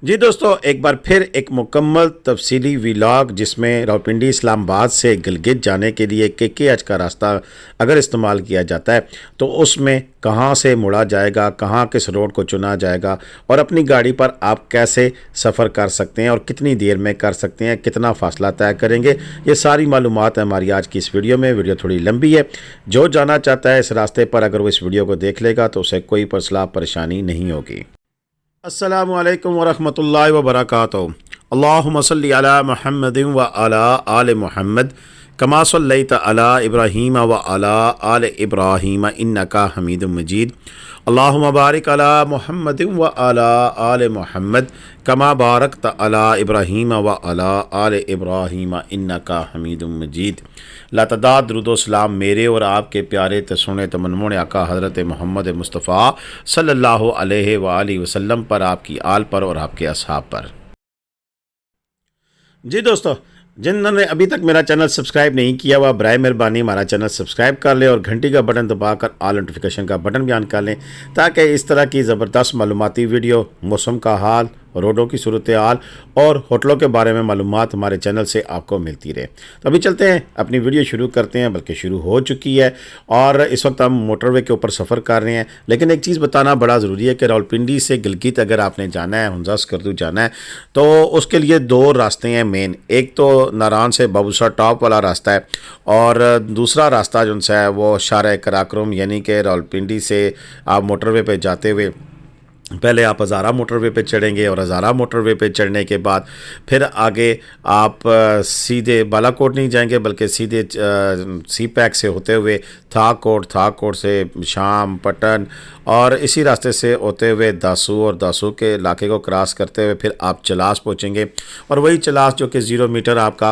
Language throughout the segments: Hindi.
जी दोस्तों, एक बार फिर एक मुकम्मल तफसीली व्लॉग जिसमें रावलपिंडी इस्लामाबाद से गिलगित जाने के लिए KKH का रास्ता अगर इस्तेमाल किया जाता है तो उसमें कहां से मुड़ा जाएगा, कहां किस रोड को चुना जाएगा और अपनी गाड़ी पर आप कैसे सफ़र कर सकते हैं और कितनी देर में कर सकते हैं, कितना फ़ासला तय करेंगे, ये सारी मालूमात है हमारी आज की इस वीडियो में। वीडियो थोड़ी लंबी है, जो जाना चाहता है इस रास्ते पर अगर वो इस वीडियो को देख लेगा तो उसे कोई मसला परेशानी नहीं होगी। अस्सलामु अलैकुम वरहमतुल्लाहि वबरकातुहू। अल्लाहुम्मा सल्लि अला मुहम्मदिन व अला आले मुहम्मद कमा सल्लैता अला इब्राहीम व अला आले इब्राहीम इन्नका हमीदुम मजीद। अल्लाहुम्मा बारिक अला मुहम्मदिन व अला आले मुहम्मद कमा बारकता अला इब्राहीम व अला आले इब्राहीम इन्नका हमीदुम मजीद। लातदाद दुरूद सलाम मेरे और आपके प्यारे तसुने तमन्नों आका हज़रत मोहम्मद मुस्तफ़ा सल्लल्लाहु अलैहि वालैहि वसल्लम पर, आपकी आल पर और आपके असहाब पर। जी दोस्तों, जिन्होंने अभी तक मेरा चैनल सब्सक्राइब नहीं किया हुआ बराए मेहरबानी हमारा चैनल सब्सक्राइब कर लें और घंटी का बटन दबाकर ऑल नोटिफिकेशन का बटन भी ऑन कर लें ताकि इस तरह की ज़बरदस्त मालूमाती वीडियो, मौसम का हाल, रोडों की सूरत हाल और होटलों के बारे में मालूमात हमारे चैनल से आपको मिलती रहे। तो अभी चलते हैं, अपनी वीडियो शुरू करते हैं, बल्कि शुरू हो चुकी है और इस वक्त हम मोटरवे के ऊपर सफ़र कर रहे हैं। लेकिन एक चीज़ बताना बड़ा ज़रूरी है कि रावलपिंडी से गिलगित अगर आपने जाना है, हुंजा स्कर्दू जाना है, तो उसके लिए दो रास्ते हैं मेन। एक तो नारान से बाबूसर टॉप वाला रास्ता है और दूसरा रास्ता जो है वो शारा कराक्रम यानी कि रावलपिंडी से आप मोटरवे पर जाते हुए पहले आप हज़ारा मोटरवे पे चढ़ेंगे और हज़ारा मोटरवे पे चढ़ने के बाद फिर आगे आप सीधे बालाकोट नहीं जाएंगे बल्कि सीधे सी पैक से होते हुए थाकोट से शाम, पटन और इसी रास्ते से होते हुए दासू और दासू के इलाके को क्रॉस करते हुए फिर आप चलास पहुंचेंगे। और वही चलास जो कि 0 मीटर आपका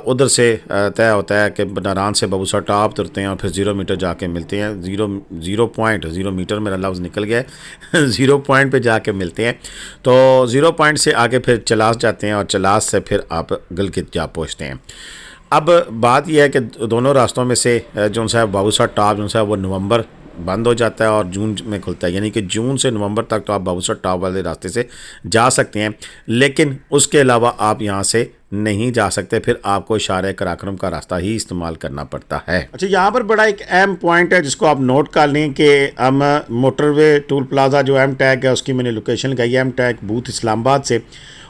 उधर से तय होता है कि नारान से बाबूसर टॉप उतरते हैं और फिर 0 मीटर जाके मिलते हैं। 0 मीटर मेरा लफ्ज़ निकल गया है 0 पॉइंट पे जाके मिलते हैं। तो 0 पॉइंट से आगे फिर चलास जाते हैं और चलास से फिर आप गिलगित जा पहुँचते हैं। अब बात यह है कि दोनों रास्तों में से जो सा बाबूसर टॉप जो सा वो नवंबर बंद हो जाता है और जून में खुलता है, यानी कि जून से नवंबर तक तो आप बाबूसर टॉप वाले रास्ते से जा सकते हैं, लेकिन उसके अलावा आप यहाँ से नहीं जा सकते, फिर आपको शारे कराक्रम का रास्ता ही इस्तेमाल करना पड़ता है। अच्छा, यहाँ पर बड़ा एक अहम पॉइंट है जिसको आप नोट कर लें कि हम मोटरवे टूल प्लाजा जो एम टैग है उसकी मैंने लोकेशन लगाई है एम टैग बूथ इस्लामाबाद से,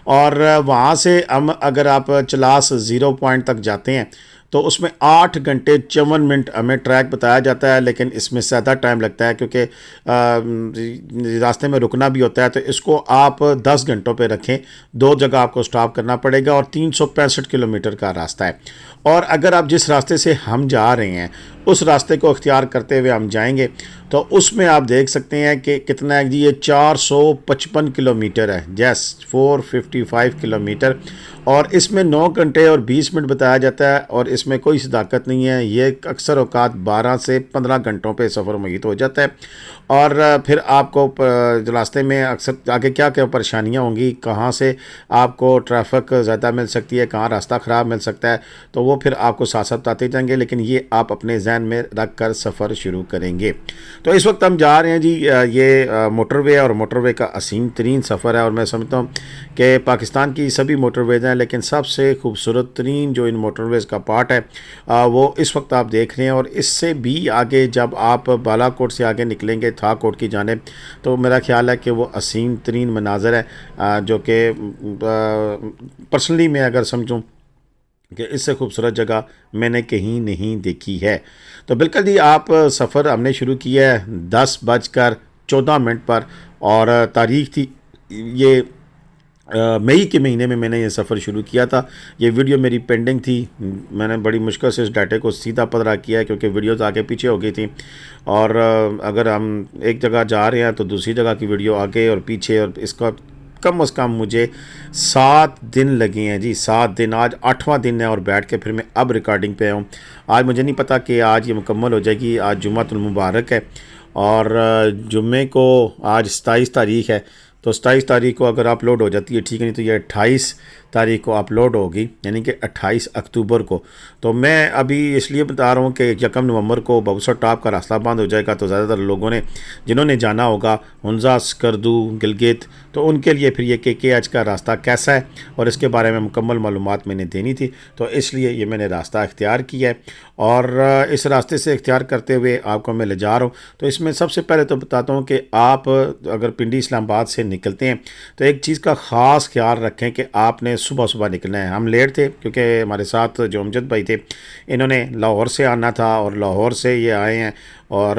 और वहाँ से हम अगर आप चलास 0 पॉइंट तक जाते हैं तो उसमें 8 घंटे 54 मिनट हमें ट्रैक बताया जाता है, लेकिन इसमें ज़्यादा टाइम लगता है क्योंकि रास्ते में रुकना भी होता है। तो इसको आप 10 घंटों पे रखें, 2 जगह आपको स्टॉप करना पड़ेगा और 365 किलोमीटर का रास्ता है। और अगर आप जिस रास्ते से हम जा रहे हैं उस रास्ते को अख्तियार करते हुए हम जाएंगे तो उसमें आप देख सकते हैं कि कितना है जी, ये 455 किलोमीटर है, जैस 455 किलोमीटर, और इसमें 9 घंटे और 20 मिनट बताया जाता है और इसमें कोई सदाकत नहीं है। ये अक्सर औकात 12 से 15 घंटों पे सफ़र मुय्यत हो जाता है। और फिर आपको रास्ते में अक्सर आगे क्या क्या परेशानियां होंगी, कहाँ से आपको ट्रैफिक ज़्यादा मिल सकती है, कहाँ रास्ता ख़राब मिल सकता है, तो वो फिर आपको साथ साथ बताते जाएंगे, लेकिन ये आप अपने जहन में रख कर सफ़र शुरू करेंगे। तो इस वक्त हम जा रहे हैं जी, ये मोटरवे और मोटरवे का असीम तरीन सफ़र है और मैं समझता हूँ कि पाकिस्तान की सभी मोटरवेज़ हैं, लेकिन सबसे खूबसूरत तरीन जो इन मोटरवेज़ का पार्ट है वो इस वक्त आप देख रहे हैं। और इससे भी आगे जब आप बालाकोट से आगे निकलेंगे थाकोट की जानिब, तो मेरा ख्याल है कि वो असीम तरीन मनाजर है जो कि पर्सनली मैं अगर समझूँ कि इससे खूबसूरत जगह मैंने कहीं नहीं देखी है। तो बिल्कुल जी, आप सफ़र हमने शुरू किया है 10:14 पर और तारीख़ थी ये मई के महीने में मैंने ये सफ़र शुरू किया था। ये वीडियो मेरी पेंडिंग थी, मैंने बड़ी मुश्किल से इस डाटे को सीधा पधरा किया क्योंकि वीडियोज़ आगे पीछे हो गई थी। और अगर हम एक जगह जा रहे हैं तो दूसरी जगह की वीडियो आगे और पीछे, और इसका कम से कम मुझे 7 दिन लगे हैं जी, 7 दिन। आज 8वां दिन है और बैठ के फिर मैं अब रिकॉर्डिंग पे हूँ। आज मुझे नहीं पता कि आज ये मुकम्मल हो जाएगी। आज जुम्मतुल मुबारक है और जुम्मे को आज 27 तारीख़ है, तो 27 तारीख को अगर अपलोड हो जाती है ठीक है, नहीं तो ये 28 तारीख को अपलोड होगी, यानी कि 28 अक्टूबर को। तो मैं अभी इसलिए बता रहा हूँ कि 1 नवंबर को बबूसर टॉप का रास्ता बंद हो जाएगा, तो ज़्यादातर लोगों ने जिन्होंने जाना होगा हुंजा, स्कर्दू, गिलगित, तो उनके लिए फिर ये KKH का रास्ता कैसा है और इसके बारे में मुकम्मल मालूमात मैंने देनी थी, तो इसलिए ये मैंने रास्ता इख्तियार किया है। और इस रास्ते से इख्तियार करते हुए आपको मैं ले जा रहा हूँ। तो इसमें सबसे पहले तो बताता हूँ कि आप अगर पिंडी इस्लामाबाद से निकलते हैं तो एक चीज़ का ख़ास ख्याल रखें कि आपने सुबह सुबह निकलना है। हम लेट थे क्योंकि हमारे साथ जो अमजद भाई थे इन्होंने लाहौर से आना था और लाहौर से ये आए हैं और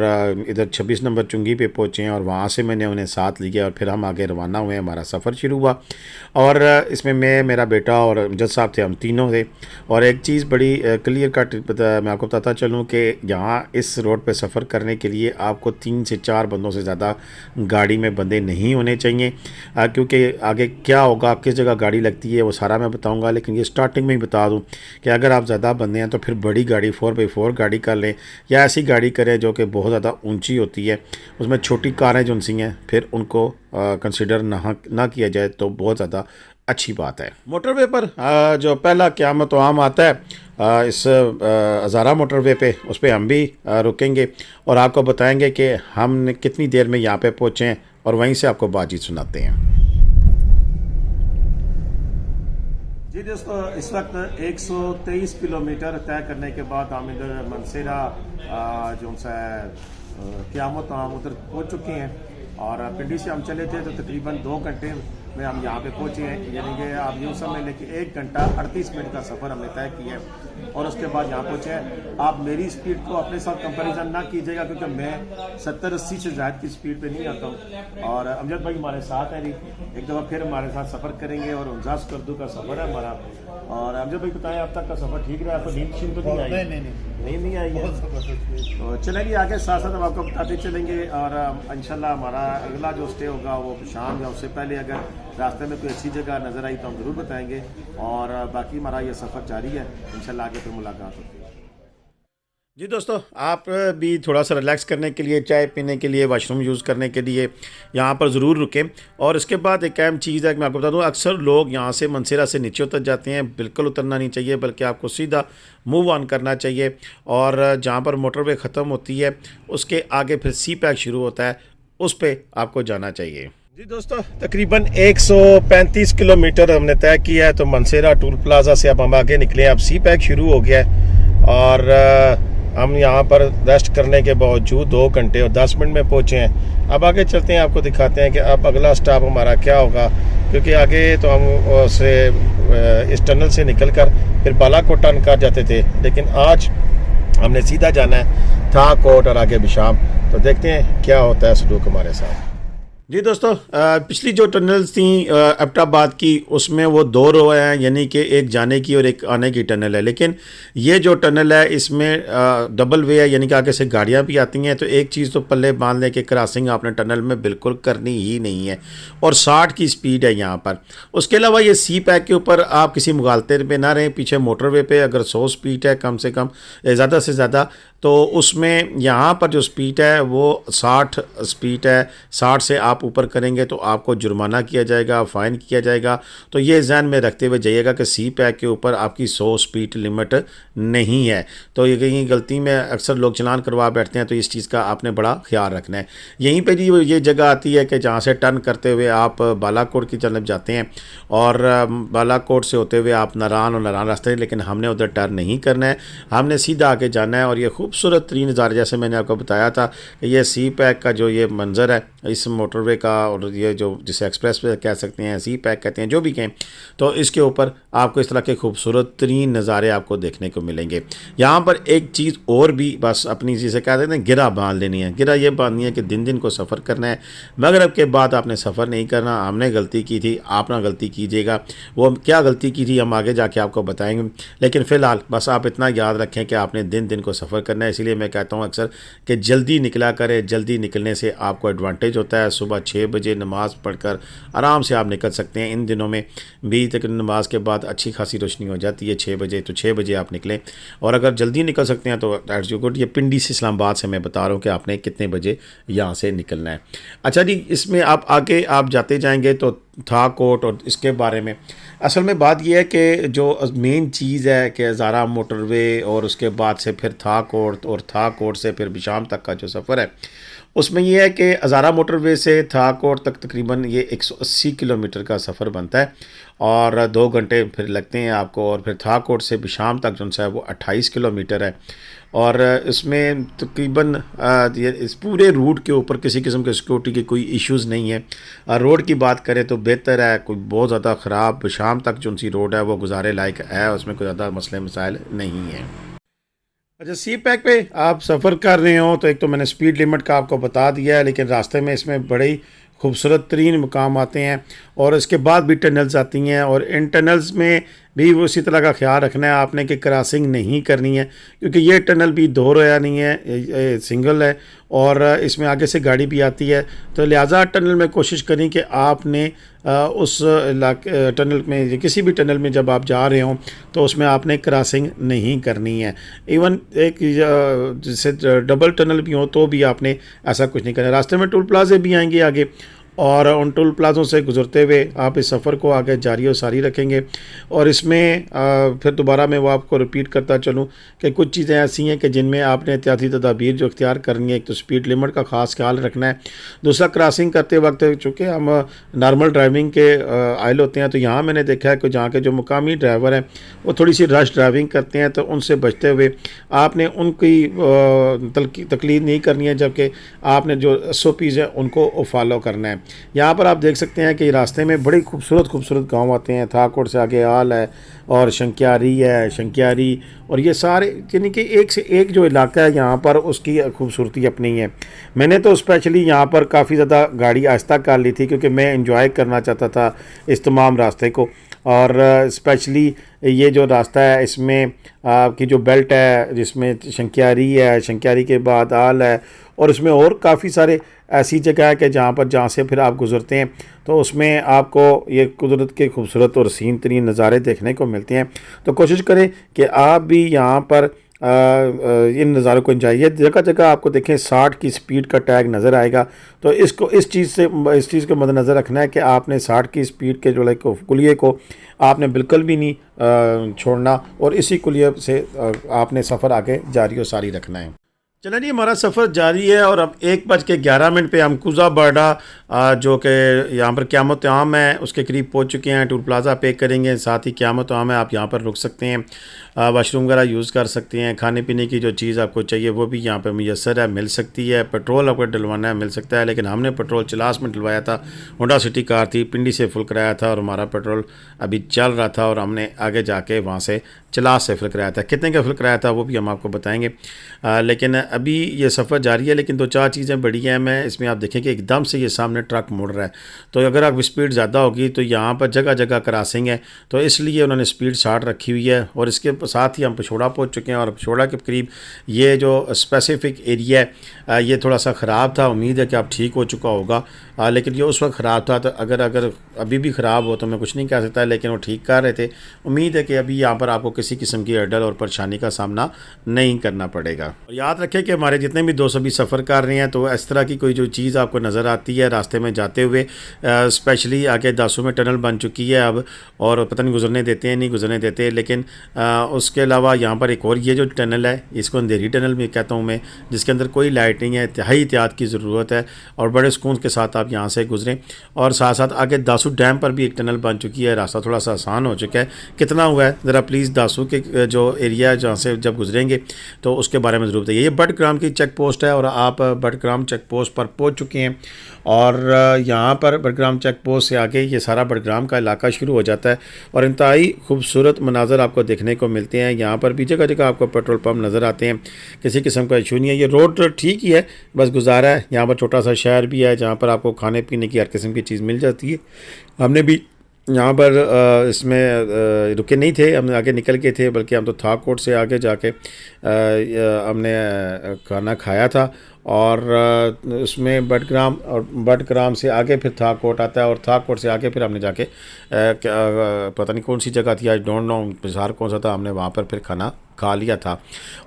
इधर 26 नंबर चुंगी पे पहुँचे हैं और वहाँ से मैंने उन्हें साथ लिया और फिर हम आगे रवाना हुए, हमारा सफ़र शुरू हुआ। और इसमें मैं, मेरा बेटा और अमजद साहब थे, हम तीनों थे। और एक चीज़ बड़ी क्लियर कट मैं आपको बताता चलूँ कि यहाँ इस रोड पे सफ़र करने के लिए आपको 3 से 4 बंदों से ज़्यादा गाड़ी में बंदे नहीं होने चाहिए, क्योंकि आगे क्या होगा, किस जगह गाड़ी लगती है वो सारा मैं बताऊँगा। लेकिन ये स्टार्टिंग में ही बता दूँ कि अगर आप ज़्यादा बंदे हैं तो फिर बड़ी गाड़ी 4x4 गाड़ी कर लें या ऐसी गाड़ी करें जो कि बहुत ज़्यादा ऊंची होती है। उसमें छोटी कारें जो सी हैं फिर उनको कंसिडर ना किया जाए तो बहुत ज़्यादा अच्छी बात है। मोटरवे पर जो पहला क़यामत आम आता है इस हज़ारा मोटरवे पे, उस पर हम भी रुकेंगे और आपको बताएंगे कि हम कितनी देर में यहाँ पे पहुँचे हैं और वहीं से आपको बातचीत सुनाते हैं। जी दोस्तों, इस वक्त 123 किलोमीटर तय करने के बाद हम इधर मनसेरा जो सा क़यामत हम उधर पहुँच चुके हैं। और पिंडी से हम चले थे तो तकरीबन 2 घंटे में हम यहाँ पे पहुँचे हैं, यानी कि आप यूँ समझ लें कि 1 घंटा 38 मिनट का सफ़र हमने तय किया है और उसके बाद यहाँ पहुँचे हैं। आप मेरी स्पीड को अपने साथ कंपैरिजन ना कीजिएगा क्योंकि मैं 70-80 से ज़्यादा की स्पीड पे नहीं आता हूँ। और अमजद भाई हमारे साथ हैं जी, एक दफ़ा फिर हमारे साथ सफ़र करेंगे और हुंजा स्कर्दू का सफ़र है हमारा। और अमजद भाई बताएं, अब तक का सफ़र ठीक रहा? आपको नींद शीन तो नहीं आई? नहीं आई है। तो चलेंगे आगे साथ साथ हम आपको बताते चलेंगे और इंशाल्लाह हमारा अगला जो स्टे होगा वो शाम या उससे पहले अगर रास्ते में कोई अच्छी जगह नज़र आई तो हम ज़रूर बताएंगे। और बाकी हमारा ये सफ़र जारी है, इंशाल्लाह आगे फिर मुलाकात होगी। जी दोस्तों, आप भी थोड़ा सा रिलैक्स करने के लिए, चाय पीने के लिए, वाशरूम यूज़ करने के लिए यहाँ पर ज़रूर रुकें। और इसके बाद एक अहम चीज़ है कि मैं आपको बता दूँ, अक्सर लोग यहाँ से मनसेरा से नीचे उतर जाते हैं। बिल्कुल उतरना नहीं चाहिए, बल्कि आपको सीधा मूव ऑन करना चाहिए। और जहाँ पर मोटरवे ख़त्म होती है उसके आगे फिर CPAC शुरू होता है, उस पर आपको जाना चाहिए। जी दोस्तों, तकरीबन 135 किलोमीटर हमने तय किया है। तो मनसेरा टूल प्लाजा से अब हम आगे निकले, अब CPAC शुरू हो गया है और हम यहाँ पर रेस्ट करने के बावजूद 2 घंटे और 10 मिनट में पहुँचे हैं। अब आगे चलते हैं, आपको दिखाते हैं कि अब अगला स्टॉप हमारा क्या होगा, क्योंकि आगे तो हम से इस टनल से निकलकर फिर बालाकोट निकाल जाते थे, लेकिन आज हमने सीधा जाना है थाकोट और आगे बिशाम। तो देखते हैं क्या होता है सलूक हमारे साथ। जी दोस्तों, पिछली जो टनल्स थी एबटाबाद की, उसमें वो 2 रो हैं, यानी कि एक जाने की और एक आने की टनल है। लेकिन ये जो टनल है इसमें डबल वे है, यानी कि आगे से गाड़ियाँ भी आती हैं। तो एक चीज़ तो पल्ले बांध लें कि क्रॉसिंग आपने टनल में बिल्कुल करनी ही नहीं है और 60 की स्पीड है यहाँ पर। उसके अलावा ये CPAC के ऊपर आप किसी मुगालते पे ना रहें। पीछे मोटरवे पे अगर 100 स्पीड है कम से कम, ज़्यादा से ज़्यादा, तो उसमें यहाँ पर जो स्पीड है वो 60 स्पीड है। 60 से आप ऊपर करेंगे तो आपको जुर्माना किया जाएगा, फ़ाइन किया जाएगा। तो ये ध्यान में रखते हुए जाइएगा कि CPAC के ऊपर आपकी 100 स्पीड लिमिट नहीं है। तो ये कहीं गलती में अक्सर लोग चलान करवा बैठते हैं, तो इस चीज़ का आपने बड़ा ख्याल रखना है। यहीं पे जी ये जगह आती है कि जहाँ से टर्न करते हुए आप बालाकोट की तरफ जाते हैं और बालाकोट से होते हुए आप नारान और नारान रास्ते, लेकिन हमने उधर टर्न नहीं करना है, हमने सीधा आगे जाना है। और ये खूबसूरत तरीन नज़ारा, जैसे मैंने आपको बताया था कि ये CPAC का जो ये मंज़र है इस मोटरवे का, और ये जो जिसे एक्सप्रेस वे कह सकते हैं, CPAC कहते हैं, जो भी कहें, तो इसके ऊपर आपको इस तरह के खूबसूरत तरीन नज़ारे आपको देखने को मिलेंगे। यहाँ पर एक चीज़ और भी बस अपनी जिसे कहते हैं गिरा बांध लेनी है। गिरा ये बांधनी है कि दिन दिन को सफ़र करना है, मगरब के बाद आपने सफ़र नहीं करना। हमने गलती की थी, आप ना गलती कीजिएगा। वो क्या गलती की थी हम आगे जाके आपको बताएंगे, लेकिन फ़िलहाल बस आप इतना याद रखें कि आपने दिन दिन को सफ़र करना है। इसीलिए मैं कहता हूँ अक्सर कि जल्दी निकला करें, जल्दी निकलने से आपको एडवांटेज होता है। सुबह सुबह 6 बजे नमाज़ पढ़कर आराम से आप निकल सकते हैं। इन दिनों में भी तक नमाज के बाद अच्छी खासी रोशनी हो जाती है 6 बजे, तो 6 बजे आप निकलें। और अगर जल्दी निकल सकते हैं तो दैट्स गुड। ये पिंडी से इस्लामाबाद से मैं बता रहा हूँ कि आपने कितने बजे यहाँ से निकलना है। अच्छा जी, इसमें आप आगे आप जाते जाएंगे तो था कोट और इसके बारे में असल में बात यह है कि जो मेन चीज़ है कि हज़ारा मोटरवे और उसके बाद से फिर था कोट और था कोट से फिर बिशाम तक का जो सफ़र है उसमें यह है कि हज़ारा मोटरवे से था कोट तक तकरीबन ये 180 किलोमीटर का सफ़र बनता है और 2 घंटे फिर लगते हैं आपको। और फिर था कोट से बिशाम तक जो है वो 28 किलोमीटर है और इसमें तकरीबन इस पूरे रूट के ऊपर किसी किस्म के सिक्योरिटी के कोई इश्यूज़ नहीं है। रोड की बात करें तो बेहतर है, कोई बहुत ज़्यादा ख़राब शाम तक जो सी रोड है वो गुजारे लायक है, उसमें कोई ज़्यादा मसले मसाइल नहीं है। अच्छा, सी पैक पे आप सफ़र कर रहे हो तो एक तो मैंने स्पीड लिमिट का आपको बता दिया है, लेकिन रास्ते में इसमें बड़े ही खूबसूरत तरीन मुकाम आते हैं और इसके बाद भी टनल्स आती हैं और इन टनल्स में भी उसी तरह का ख्याल रखना है आपने कि क्रॉसिंग नहीं करनी है, क्योंकि ये टनल भी 2 रोया नहीं है, सिंगल है और इसमें आगे से गाड़ी भी आती है। तो लिहाजा टनल में कोशिश करें कि आपने उस टनल में किसी भी टनल में जब आप जा रहे हो तो उसमें आपने क्रॉसिंग नहीं करनी है। इवन एक जैसे डबल टनल भी हो तो भी आपने ऐसा कुछ नहीं करना। रास्ते में टोल प्लाजे भी आएंगे आगे और उन टोल प्लाज़ों से गुजरते हुए आप इस सफ़र को आगे जारी और सारी रखेंगे। और इसमें फिर दोबारा मैं वो आपको रिपीट करता चलूँ कि कुछ चीज़ें ऐसी हैं कि जिनमें आपने एहतियाती तदाबीर जो इख्तियार करनी है। एक तो स्पीड लिमिट का ख़ास ख्याल रखना है, दूसरा क्रॉसिंग करते वक्त चूँकि हम नॉर्मल ड्राइविंग के आयल होते हैं तो यहाँ मैंने देखा है कि जहाँ के जो मुकामी ड्राइवर हैं वो थोड़ी सी रश ड्राइविंग करते हैं, तो उनसे बचते हुए आपने उनकी तकलीद नहीं करनी है, जबकि आपने जो SOPs हैं उनको फॉलो करना है। यहाँ पर आप देख सकते हैं कि रास्ते में बड़ी खूबसूरत गांव आते हैं। थाकोट से आगे आल है और शंक्यारी और ये सारे यानी कि एक से एक जो इलाका है यहाँ पर उसकी खूबसूरती अपनी है। मैंने तो स्पेशली यहाँ पर काफ़ी ज़्यादा गाड़ी आहिस्ता कर ली थी क्योंकि मैं इंजॉय करना चाहता था इस तमाम रास्ते को। और स्पेशली ये जो रास्ता है इसमें आपकी जो बेल्ट है जिसमें शंक्यारी के बाद आल है और इसमें और काफ़ी सारे ऐसी जगह है कि जहाँ से फिर आप गुज़रते हैं तो उसमें आपको ये कुदरत के खूबसूरत और हसीन तरीन नज़ारे देखने को मिलते हैं। तो कोशिश करें कि आप भी यहाँ पर इन नज़ारों को एंजॉय। जगह जगह आपको देखें 60 की स्पीड का टैग नज़र आएगा, तो इस चीज़ को मद्देनज़र रखना है कि आपने 60 की स्पीड के जो कुलिये को आपने बिल्कुल भी नहीं छोड़ना और इसी कुलिये से आपने सफ़र आगे जारी और सारी रखना है। चलिए जी, हमारा सफ़र जारी है और अब 1:11 पे हम कुजा बर्डा जो कि यहाँ पर क़यामत आम है उसके करीब पहुँच चुके हैं। टूल प्लाज़ा पे करेंगे, साथ ही क़यामत आम है, आप यहाँ पर रुक सकते हैं, वाशरूम वगैरह यूज़ कर सकते हैं, खाने पीने की जो चीज़ आपको चाहिए वो भी यहाँ पर मुयसर है, मिल सकती है। पेट्रोल आपको डलवाना है मिल सकता है, लेकिन हमने पेट्रोल चिलास में डलवाया था, होंडा सिटी कार थी, पिंडी से फुल कराया था और हमारा पेट्रोल अभी चल रहा था और हमने आगे जाके वहाँ से चिलास से फिल कराया था। कितने का फिल कराया था वो भी हम आपको बताएंगे। लेकिन अभी ये सफ़र जारी है, लेकिन 2-4 चीज़ें बड़ी हैं। मैं इसमें आप देखें कि एकदम से ये सामने ट्रक मुड़ रहा है, तो अगर आप स्पीड ज़्यादा होगी तो यहाँ पर जगह जगह क्रॉसिंग है, तो इसलिए उन्होंने स्पीड 60 रखी हुई है। और इसके साथ ही हम पिछोड़ा पहुँच चुके हैं और पिछोड़ा के करीब ये जो स्पेसिफिक एरिया है ये थोड़ा सा ख़राब था। उम्मीद है कि अब ठीक हो चुका होगा, लेकिन ये उस वक्त ख़राब था, तो अगर अभी भी ख़राब हो तो मैं कुछ नहीं कह सकता, लेकिन वो ठीक कर रहे थे। उम्मीद है कि अभी यहाँ पर आपको किसी किस्म की अड़ल और परेशानी का सामना नहीं करना पड़ेगा। और याद रखें कि हमारे जितने भी दोस्त भी सफ़र कर रहे हैं तो इस तरह की कोई जो चीज़ आपको नज़र आती है रास्ते में जाते हुए, स्पेशली आगे दासू में टनल बन चुकी है अब, और पता नहीं गुजरने देते हैं नहीं गुजरने देते, लेकिन उसके अलावा यहाँ पर एक और ये जो टनल है इसको अंधेरी टनल भी कहता हूँ मैं, जिसके अंदर कोई लाइट नहीं है, इंतहाई एहतियात की ज़रूरत है और बड़े सुकून के साथ आप यहाँ से गुजरें। और साथ साथ आगे दासू डैम पर भी एक टनल बन चुकी है, रास्ता थोड़ा सा आसान हो चुका है। कितना हुआ है ज़रा प्लीज़ दासू के जो एरिया है जहाँ से जब गुजरेंगे तो उसके बारे में ज़रूर बताइए। ये बटग्राम की चेक पोस्ट है और आप बटग्राम चेक पोस्ट पर पहुँच चुके हैं और यहाँ पर बटग्राम चेक पोस्ट से आगे ये सारा बटग्राम का इलाका शुरू हो जाता है और इंतहाई खूबसूरत मनाज़र आपको देखने को मिलते हैं। यहाँ पर भी जगह जगह आपको पेट्रोल पम्प नज़र आते हैं, किसी किस्म का इशू नहीं है। ये रोड ठीक ही है, बस गुजारा है। यहाँ पर छोटा सा शहर भी है जहाँ पर आपको खाने पीने की हर किस्म की चीज़ मिल जाती है। हमने भी यहाँ पर इसमें रुके नहीं थे, हम आगे निकल के थे, बल्कि हम तो थाकोट से आगे जाके हमने खाना खाया था और उसमें बडग्राम से आगे फिर थाकोट आता है, और थाकोट से आगे फिर हमने जाके पता नहीं कौन सी जगह थी, आई डोंट नो बाज़ार कौन सा था, हमने वहाँ पर फिर खाना खा लिया था।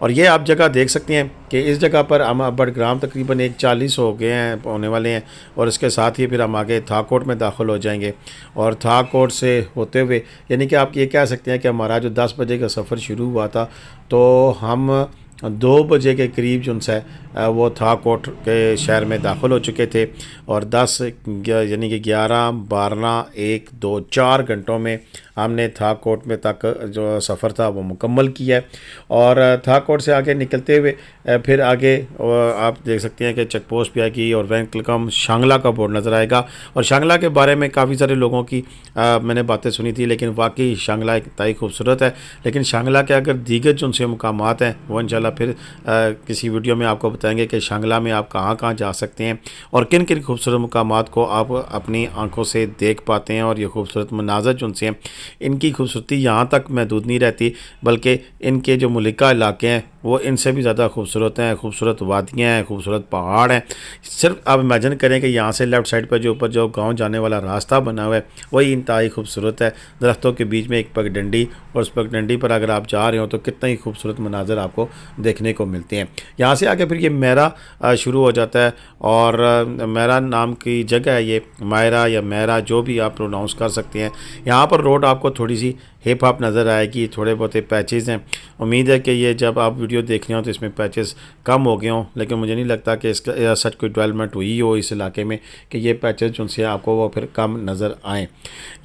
और ये आप जगह देख सकते हैं कि इस जगह पर हम बडग्राम तकरीबन 1:40 हो गए हैं, होने वाले हैं, और इसके साथ ही फिर हम आगे थाकोट में दाखिल हो जाएंगे। और थाकोट से होते हुए यानी कि आप ये कह सकते हैं कि हमारा जो 10 बजे का सफ़र शुरू हुआ था, तो हम 2 बजे के करीब जो है वो थाकोट के शहर में दाखिल हो चुके थे, और 10 यानी कि 11, 12, 1, 2, 4 घंटों में हमने थाकोट में तक जो सफ़र था वो मुकम्मल किया है। और थाकोट से आगे निकलते हुए फिर आगे आप देख सकते हैं कि चेक पोस्ट भी आएगी, और वेलकम शांगला का बोर्ड नज़र आएगा। और शांगला के बारे में काफ़ी सारे लोगों की मैंने बातें सुनी थी, लेकिन वाकई शांगला एक इंतहाई खूबसूरत है। लेकिन शांगला के अगर दीगर जो उनसे मुकामात हैं वो इंशाल्लाह फिर किसी वीडियो में आपको बताएंगे कि शांगला में आप कहाँ कहाँ जा सकते हैं और किन किन खूबसूरत मुकामात को आप अपनी आंखों से देख पाते हैं। और ये खूबसूरत मनाज़र जो उनसे हैं, इनकी खूबसूरती यहाँ तक महदूद नहीं रहती, बल्कि इनके जो मुलिका इलाके हैं वो इनसे भी ज़्यादा खूबसूरत हैं। खूबसूरत वादियाँ हैं, खूबसूरत पहाड़ हैं। सिर्फ आप इमेजिन करें कि यहाँ से लेफ़्ट साइड पर जो ऊपर जो गांव जाने वाला रास्ता बना हुआ है वही इंतहाई खूबसूरत है। दरख्तों के बीच में एक पगडंडी, और उस पगडंडी पर अगर आप जा रहे हो तो कितना ही खूबसूरत मनाज़र आपको देखने को मिलते हैं। यहाँ से आगे फिर ये मैरा शुरू हो जाता है, और मैरा नाम की जगह है ये, मायरा या मैरा जो भी आप प्रोनाउंस कर सकते हैं। यहाँ पर रोड आपको थोड़ी सी हिप हॉप नज़र आएगी, थोड़े बहुत पैचेज़ हैं। उम्मीद है कि ये जब आप वीडियो देख रहे हो तो इसमें पैचेज़ कम हो गए हों, लेकिन मुझे नहीं लगता कि इसका सच कोई डेवलपमेंट हुई हो इस इलाके में कि ये पैचेज़ जो उनसे आपको वो फिर कम नज़र आएँ।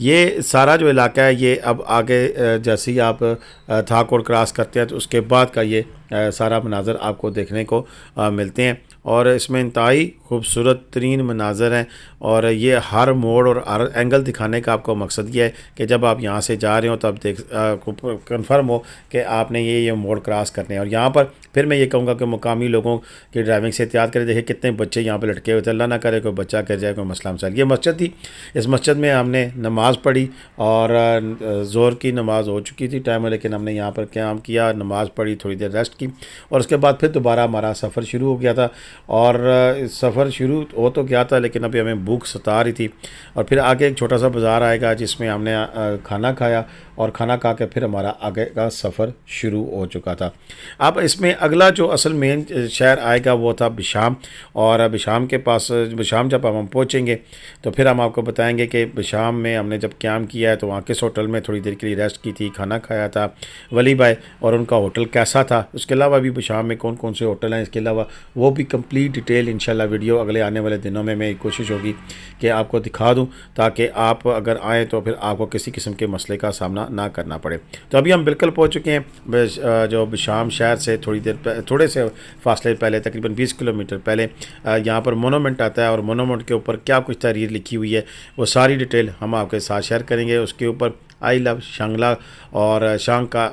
ये सारा जो इलाका है ये अब आगे जैसे ही आप थाकोट क्रॉस करते हैं तो उसके बाद का ये सारा मनाज़र आपको देखने को मिलते हैं। और इसमें इंतहाई खूबसूरत तरीन मनाज़र हैं, और ये हर मोड़ और हर एंगल दिखाने का आपको मकसद ये है कि जब आप यहाँ से जा रहे हो तब कंफर्म हो कि आपने ये मोड़ क्रॉस करने हैं। और यहाँ पर फिर मैं ये कहूँगा कि मुकामी लोगों की ड्राइविंग से एहतियात करें। देखिए कितने बच्चे यहाँ पे लटके हुए थे, अल्लाह ना करे कोई बच्चा कर जाए, कोई मसला मसाइल। ये मस्जिद थी, इस मस्जिद में हमने नमाज़ पढ़ी, और ज़ोहर की नमाज़ हो चुकी थी टाइम में, लेकिन हमने यहाँ पर क़याम किया, नमाज़ पढ़ी, थोड़ी देर रेस्ट की, और उसके बाद फिर दोबारा हमारा सफ़र शुरू हो गया था। और सफ़र शुरू हो तो गया था, लेकिन अभी हमें भूख सता रही थी। और फिर आगे एक छोटा सा बाज़ार आएगा जिसमें हमने खाना खाया, और खाना खा के फिर हमारा आगे का सफ़र शुरू हो चुका था। अब इसमें अगला जो असल मेन शहर आएगा वो था बिशाम, और बिशाम के पास बिशाम जब हम पहुँचेंगे तो फिर हम आपको बताएंगे कि बिशाम में हमने जब क़याम किया है तो वहाँ किस होटल में थोड़ी देर के लिए रेस्ट की थी, खाना खाया था वली भाई, और उनका होटल कैसा था। उसके अलावा भी बिशाम में कौन कौन से होटल हैं, इसके अलावा वो भी कंप्लीट डिटेल इंशाल्लाह वीडियो अगले आने वाले दिनों में मैं कोशिश होगी कि आपको दिखा दूं, ताकि आप अगर आएँ तो फिर आपको किसी किस्म के मसले का सामना ना करना पड़े। तो अभी हम बिल्कुल पहुंच चुके हैं जो बिशाम शहर से थोड़े से फासले पहले, तकरीबन 20 किलोमीटर पहले यहाँ पर मोनूमेंट आता है, और मोनूमेंट के ऊपर क्या कुछ तहरीर लिखी हुई है वो सारी डिटेल हम आपके साथ शेयर करेंगे। उसके ऊपर आई लव शांगला और शांग का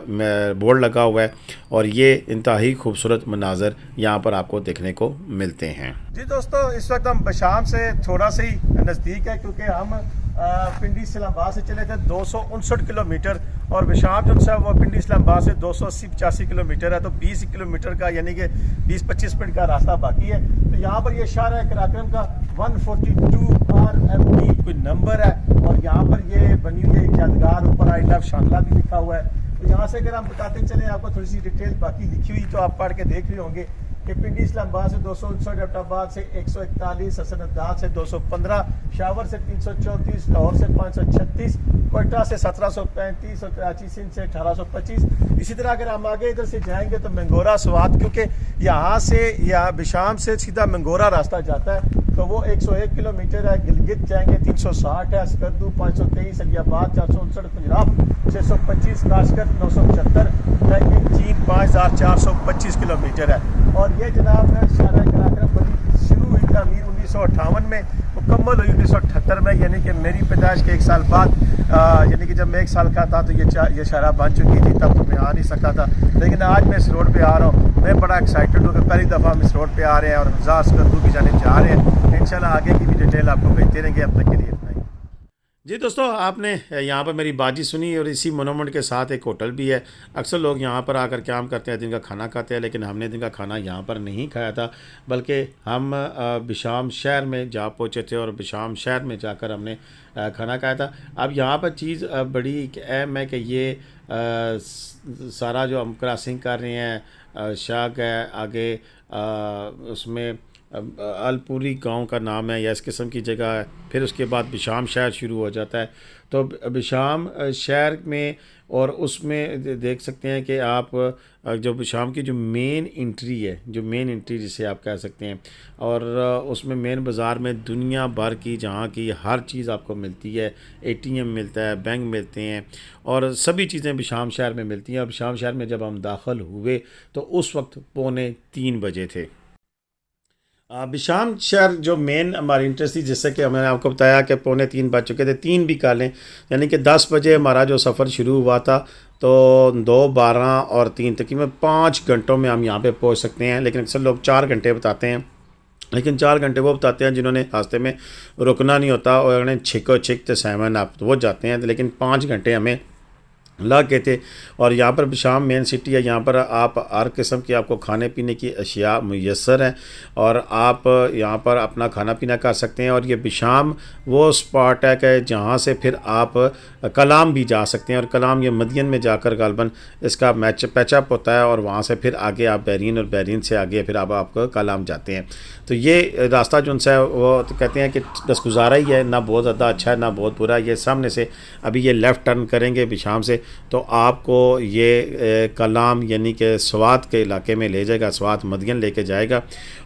बोर्ड लगा हुआ है, और ये इंतहाई खूबसूरत मनाज़र यहाँ पर आपको देखने को मिलते हैं। जी दोस्तों, इस वक्त हम बिशाम से थोड़ा सा ही नज़दीक है, क्योंकि हम पिंडी इस्लामाबाद से चले थे 259 किलोमीटर, और बिशाम जो है वो पिंडी इस्लामाबाद से 280-85 किलोमीटर है। तो 20 किलोमीटर का यानी कि 20-25 मिनट का रास्ता बाकी है। तो यहाँ पर ये शहर है कराक्रम का 142 RMD कोई नंबर है, और यहाँ पर ये बनी हुई है एक यादगार, ऊपर आई लव शांगला भी लिखा हुआ है। तो यहाँ से अगर हम बताते चले, आपको थोड़ी सी डिटेल बाकी लिखी हुई तो आप पढ़ के देख रहे होंगे कि पिंडी इस्लामाबाद से 259, एबटाबाद से 141, हसनदाद से 215, शावर से 334, लाहौर से 536, कोयटा से 1735, और कराची सिंध से 1825। इसी तरह अगर हम आगे इधर से जाएंगे तो मंगोरा स्वात, क्योंकि यहाँ से या बिशाम से सीधा मंगोरा रास्ता जाता है, तो वो 101 किलोमीटर है। गिलगित जाएंगे 360 है, स्कर्दू 523, अलियाबाद 459, पंजाब 625, काशगढ़ 975, चीन 5425 किलोमीटर है। और ये जनाब शहर कराक्रम बनी शुरू हुई तामीर 1958 में, मुकम्मल हुई 1978 में, यानी कि मेरी पैदाइश के 1 साल बाद, यानी कि जब मैं 1 साल का था तो ये शहर बन चुकी थी, तब तो मैं आ नहीं सका था। लेकिन आज मैं इस रोड पे आ रहा हूँ, मैं बड़ा एक्साइटेड हूँ कि पहली दफ़ा हम इस रोड पे आ रहे हैं और हज़ार स्कर्दू की जानिब जा रहे हैं। इंशाल्लाह आगे की भी डिटेल आपको भेजते रहेंगे। अब तक के लिए इतना ही। जी दोस्तों, आपने यहाँ पर मेरी बात सुनी और इसी मोनूमेंट के साथ एक होटल भी है। अक्सर लोग यहाँ पर आकर क्या करते हैं, दिन का खाना खाते हैं, लेकिन हमने दिन का खाना यहाँ पर नहीं खाया था, बल्कि हम बिशाम शहर में जा पहुँचे थे और बिशाम शहर में जाकर हमने खाना खाया था। अब यहाँ पर चीज़ बड़ी अहम है कि ये सारा जो हम क्रॉसिंग कर रहे हैं, शाग है आगे, उसमें अलपुरी गांव का नाम है या इस किस्म की जगह है। फिर उसके बाद बिशाम शहर शुरू हो जाता है। तो बिशाम शहर में और उसमें देख सकते हैं कि आप जो बिशाम की जो मेन एंट्री है, जो मेन एंट्री जिसे आप कह सकते हैं, और उसमें मेन बाज़ार में दुनिया भर की जहाँ की हर चीज़ आपको मिलती है। ATM मिलता है, बैंक मिलते हैं और सभी चीज़ें बिशाम शहर में मिलती हैं। और बिशाम शहर में जब हम दाखिल हुए तो उस वक्त 2:45 बजे थे। बिशाम शहर जो मेन हमारी इंटरेस्ट थी, जिससे कि मैंने आपको बताया कि 2:45 बज चुके थे, 3 भी कर लें, यानी कि 10 बजे हमारा जो सफ़र शुरू हुआ था, तो 2, 12 और 3 तकरीबन 5 घंटों में हम यहाँ पे पहुँच सकते हैं। लेकिन अक्सर लोग 4 घंटे बताते हैं, लेकिन 4 घंटे वो बताते हैं जिन्होंने रास्ते में रुकना नहीं होता और उन्हें छिको छिक तो 7 आप वो जाते हैं, लेकिन 5 घंटे हमें लग गए थे। और यहाँ पर बिशाम मेन सिटी है, यहाँ पर आप हर किस्म की आपको खाने पीने की अशिया मुयस्सर हैं और आप यहाँ पर अपना खाना पीना कर सकते हैं। और ये बिशाम वो स्पॉट है कि जहाँ से फिर आप कलाम भी जा सकते हैं, और कलाम ये मदियन में जाकर गालबन इसका पैचअप होता है और वहाँ से फिर आगे आप बैरीन, और बैरीन से आगे फिर आप कलाम जाते हैं। तो ये रास्ता जो उनसे वो तो कहते हैं कि बस गुजारा ही है, ना बहुत ज़्यादा अच्छा है ना बहुत बुरा। ये सामने से अभी ये लेफ़्ट टर्न करेंगे बिशाम से तो आपको ये कलाम यानी कि स्वात के इलाके में ले जाएगा, स्वात मदियन लेके जाएगा।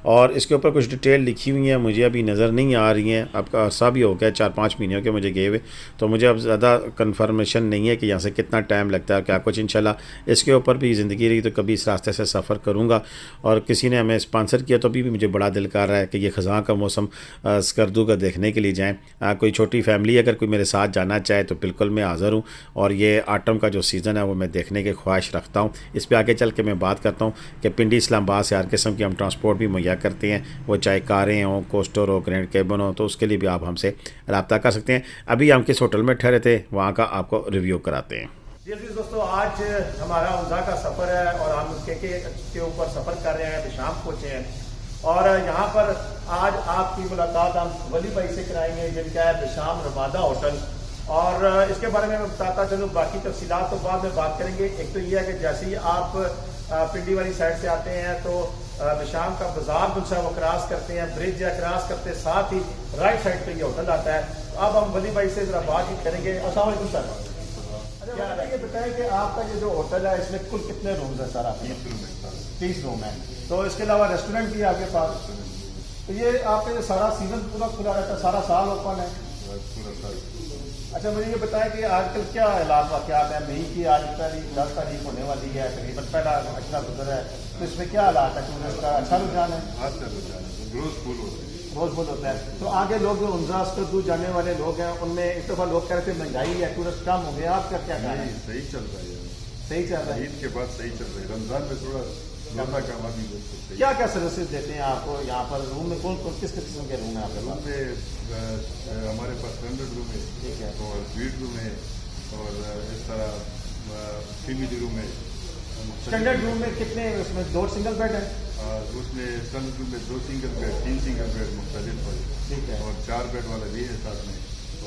और इसके ऊपर कुछ डिटेल लिखी हुई हैं, मुझे अभी नज़र नहीं आ रही हैं। आपका अर्सा भी हो गया 4-5 महीने हो गए मुझे गए हुए, तो मुझे अब ज़्यादा कन्फर्मेशन नहीं है कि यहाँ से कितना टाइम लगता है क्या कुछ। इंशाल्लाह इसके ऊपर भी ज़िंदगी रही तो कभी इस रास्ते से सफ़र करूँगा। और किसी ने हमें स्पॉन्सर किया तो भी मुझे बड़ा दिल कर रहा है कि ये ख़ज़ां का मौसम स्कर्दू का देखने के लिए जाएँ। कोई छोटी फैमिली अगर कोई मेरे साथ जाना चाहे तो बिल्कुल मैं हाज़िर हूँ। और ये आटम का जो सीज़न है वो मैं देखने की ख्वाहिश रखता हूँ। इस पर आगे चल के मैं बात करता हूँ कि पिंडी इस्लामाबाद से हर किस्म की हम ट्रांसपोर्ट भी मुहैया करते हैं, वो चाहे कारें हों, कोस्टर हो, ग्रैंड केबन हो, तो उसके लिए भी आप हमसे रब्ता कर सकते हैं। अभी हम किस होटल में ठहरे थे वहाँ का आपको रिव्यू कराते हैं। जी दोस्तों, आज हमारा उमजा का सफ़र है और हम के ऊपर सफ़र कर रहे हैं, बिशाम पहुँचे हैं। और यहाँ पर आज आपकी मुलाकात हम वली भाई से कराएंगे जिनका है बिशाम रमादा होटल। और इसके बारे में मैं बताता चलूँ, बाकी तफसीलात तो बाद में बात करेंगे। एक तो ये है कि जैसे ही आप पिंडी वाली साइड से आते हैं तो बिशाम का बाजार जो है वो क्रॉस करते हैं, ब्रिज या क्रॉस करते साथ ही राइट साइड पे ये होटल आता है। तो अब हम वली भाई से ज़रा बातचीत करेंगे। अस्सलाम वालेकुम सर। अच्छा, ये बताएं कि आपका ये जो होटल है इसमें कुल कितने रूम्स है सर? 30 रूम है। तो इसके अलावा रेस्टोरेंट भी आपके पास? तो ये आपका ये सारा सीजन पूरा खुला रहता है, सारा साल ओपन है? अच्छा, मुझे ये बताएं कि आजकल क्या हालात वाक़यात हैं? मई की आज 10 तारीख होने वाली है, तकरीबन पहला अशरा गुजर है, तो इसमें क्या हालात है? टूरिस्ट का अच्छा रुझान है? रोज़ फुल होता है। तो आगे लोग जो उमरा स्कर्दू जाने वाले लोग हैं उनमें एक दफ़ा लोग कह रहे थे महंगाई है, टूरिस्ट कम हो गया, आपका क्या कहना है? सही चल रहा है, सही चल रहा है। ईद के बाद सही चल रहा है। रमजान में थोड़ा ज्यादा काम आदमी क्या क्या सर्विसेज देते हैं आपको यहाँ पर? रूम में कौन कौन किस किस्म के रूम है आपके पास? हमारे पास स्टैंडर्ड रूम है, ठीक है, और स्वीट रूम है, और इस तरह फैमिली रूम है। स्टैंडर्ड रूम में कितने, उसमें 2 सिंगल बेड है? उसमें स्टैंडर्ड रूम में 2 सिंगल बेड, 3 सिंगल बेड मुख्तलिफ वाले, ठीक है, और 4 बेड वाला भी है साथ में।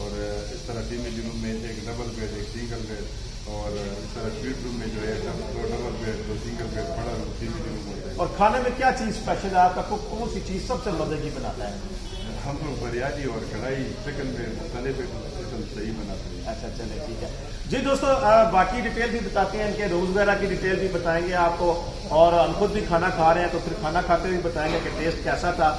और इस तरह फैमिली रूम में एक डबल बेड, एक सिंगल बेड, और इस तरह स्वीट रूम में जो है 2 डबल बेड, 2 सिंगल बेड, बड़ा रूम फैमिली रूम होता है। और खाने में क्या चीज़ स्पेशल है आपका? कौन सी चीज़ सबसे मजे की बनाता है? हम लोग बिरयानी और कढ़ाई चिकन में मुख्तलिफ किस्म सही बनाते हैं। अच्छा, चले ठीक है जी दोस्तों। बाकी डिटेल भी बताते हैं, इनके रूल्स वगैरह की डिटेल भी बताएंगे आपको। और हम खुद भी खाना खा रहे हैं तो फिर खाना खाते हुए बताएंगे कि टेस्ट कैसा था।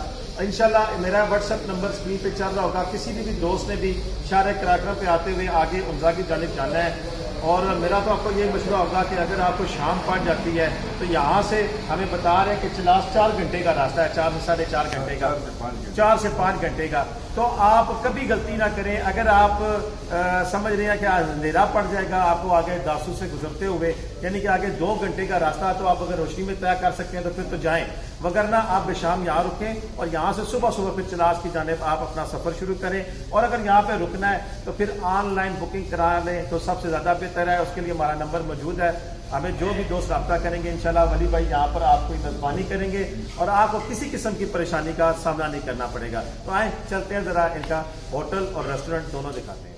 इंशाल्लाह मेरा व्हाट्सएप नंबर स्क्रीन पे चल रहा होगा। किसी भी दोस्त ने भी शार कराकरा पे आते हुए आगे उमजा की जानिब जाना है, और मेरा तो आपको ये मशवरा होगा कि अगर आपको शाम पड़ जाती है तो यहाँ से हमें बता रहे हैं कि 4 घंटे का रास्ता है, 4 से 4.5 घंटे का, 4 से 5 घंटे का। तो आप कभी गलती ना करें। अगर आप समझ रहे हैं कि आज अंधेरा पड़ जाएगा आपको आगे दासू से गुजरते हुए, यानी कि आगे 2 घंटे का रास्ता, तो आप अगर रोशनी में तय कर सकते हैं तो फिर तो जाएं, वगरना आप बेशाम यहाँ रुकें और यहाँ से सुबह सुबह फिर चलास की जानिब आप अपना सफ़र शुरू करें। और अगर यहाँ पे रुकना है तो फिर ऑनलाइन बुकिंग करा लें तो सबसे ज़्यादा बेहतर है। उसके लिए हमारा नंबर मौजूद है, हमें जो भी दोस्त रब्ता करेंगे इंशाल्लाह वली भाई यहाँ पर आपको मेज़बानी करेंगे और आपको किसी किस्म की परेशानी का सामना नहीं करना पड़ेगा। तो आए चलते हैं ज़रा इनका होटल और रेस्टोरेंट दोनों दिखाते हैं।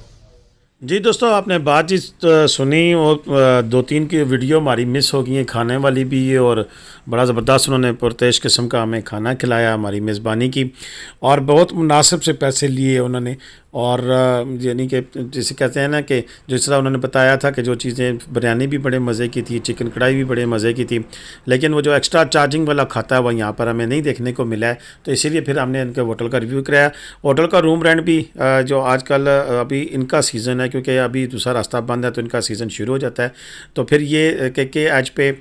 जी दोस्तों, आपने बातचीत सुनी और 2-3 की वीडियो हमारी मिस हो गई हैं, खाने वाली भी है, और बड़ा ज़बरदस्त उन्होंने पुरतेश किस्म का हमें खाना खिलाया, हमारी मेज़बानी की, और बहुत मुनासिब से पैसे लिए उन्होंने। और यानी कि जैसे कहते हैं ना कि जिस तरह उन्होंने बताया था कि जो चीज़ें, बिरयानी भी बड़े मज़े की थी, चिकन कढ़ाई भी बड़े मज़े की थी, लेकिन वो जो एक्स्ट्रा चार्जिंग वाला खाता है वो यहाँ पर हमें नहीं देखने को मिला है। तो इसीलिए फिर हमने इनके होटल का रिव्यू कराया। होटल का रूम रेंट भी जो आजकल अभी इनका सीज़न है, क्योंकि अभी दूसरा रास्ता बंद है तो इनका सीज़न शुरू हो जाता है, तो फिर ये के एच पे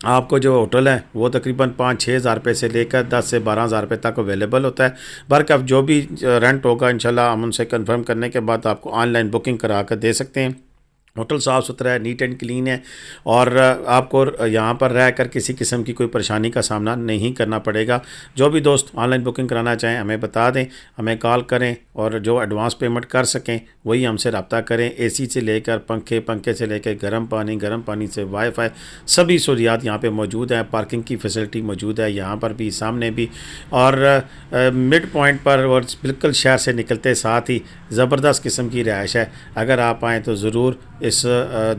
आपको जो होटल है वो तकरीबन 5-6 हज़ार रुपये से लेकर 10 से 12 हज़ार रुपये तक अवेलेबल होता है। बल्कि अब जो भी रेंट होगा इंशाल्लाह हम उनसे कंफर्म करने के बाद आपको ऑनलाइन बुकिंग करा कर दे सकते हैं। होटल साफ़ सुथरा है, नीट एंड क्लीन है, और आपको यहाँ पर रहकर किसी किस्म की कोई परेशानी का सामना नहीं करना पड़ेगा। जो भी दोस्त ऑनलाइन बुकिंग कराना चाहें हमें बता दें, हमें कॉल करें, और जो एडवांस पेमेंट कर सकें वही हमसे रब्ता करें। एसी से लेकर पंखे से लेकर गर्म पानी से वाईफाई, सभी सहूलियात यहाँ पे मौजूद हैं। पार्किंग की फैसिलिटी मौजूद है यहाँ पर भी, सामने भी, और मिड पॉइंट पर, और बिल्कुल शहर से निकलते साथ ही ज़बरदस्त किस्म की रिहाइश है। अगर आप आएँ तो ज़रूर इस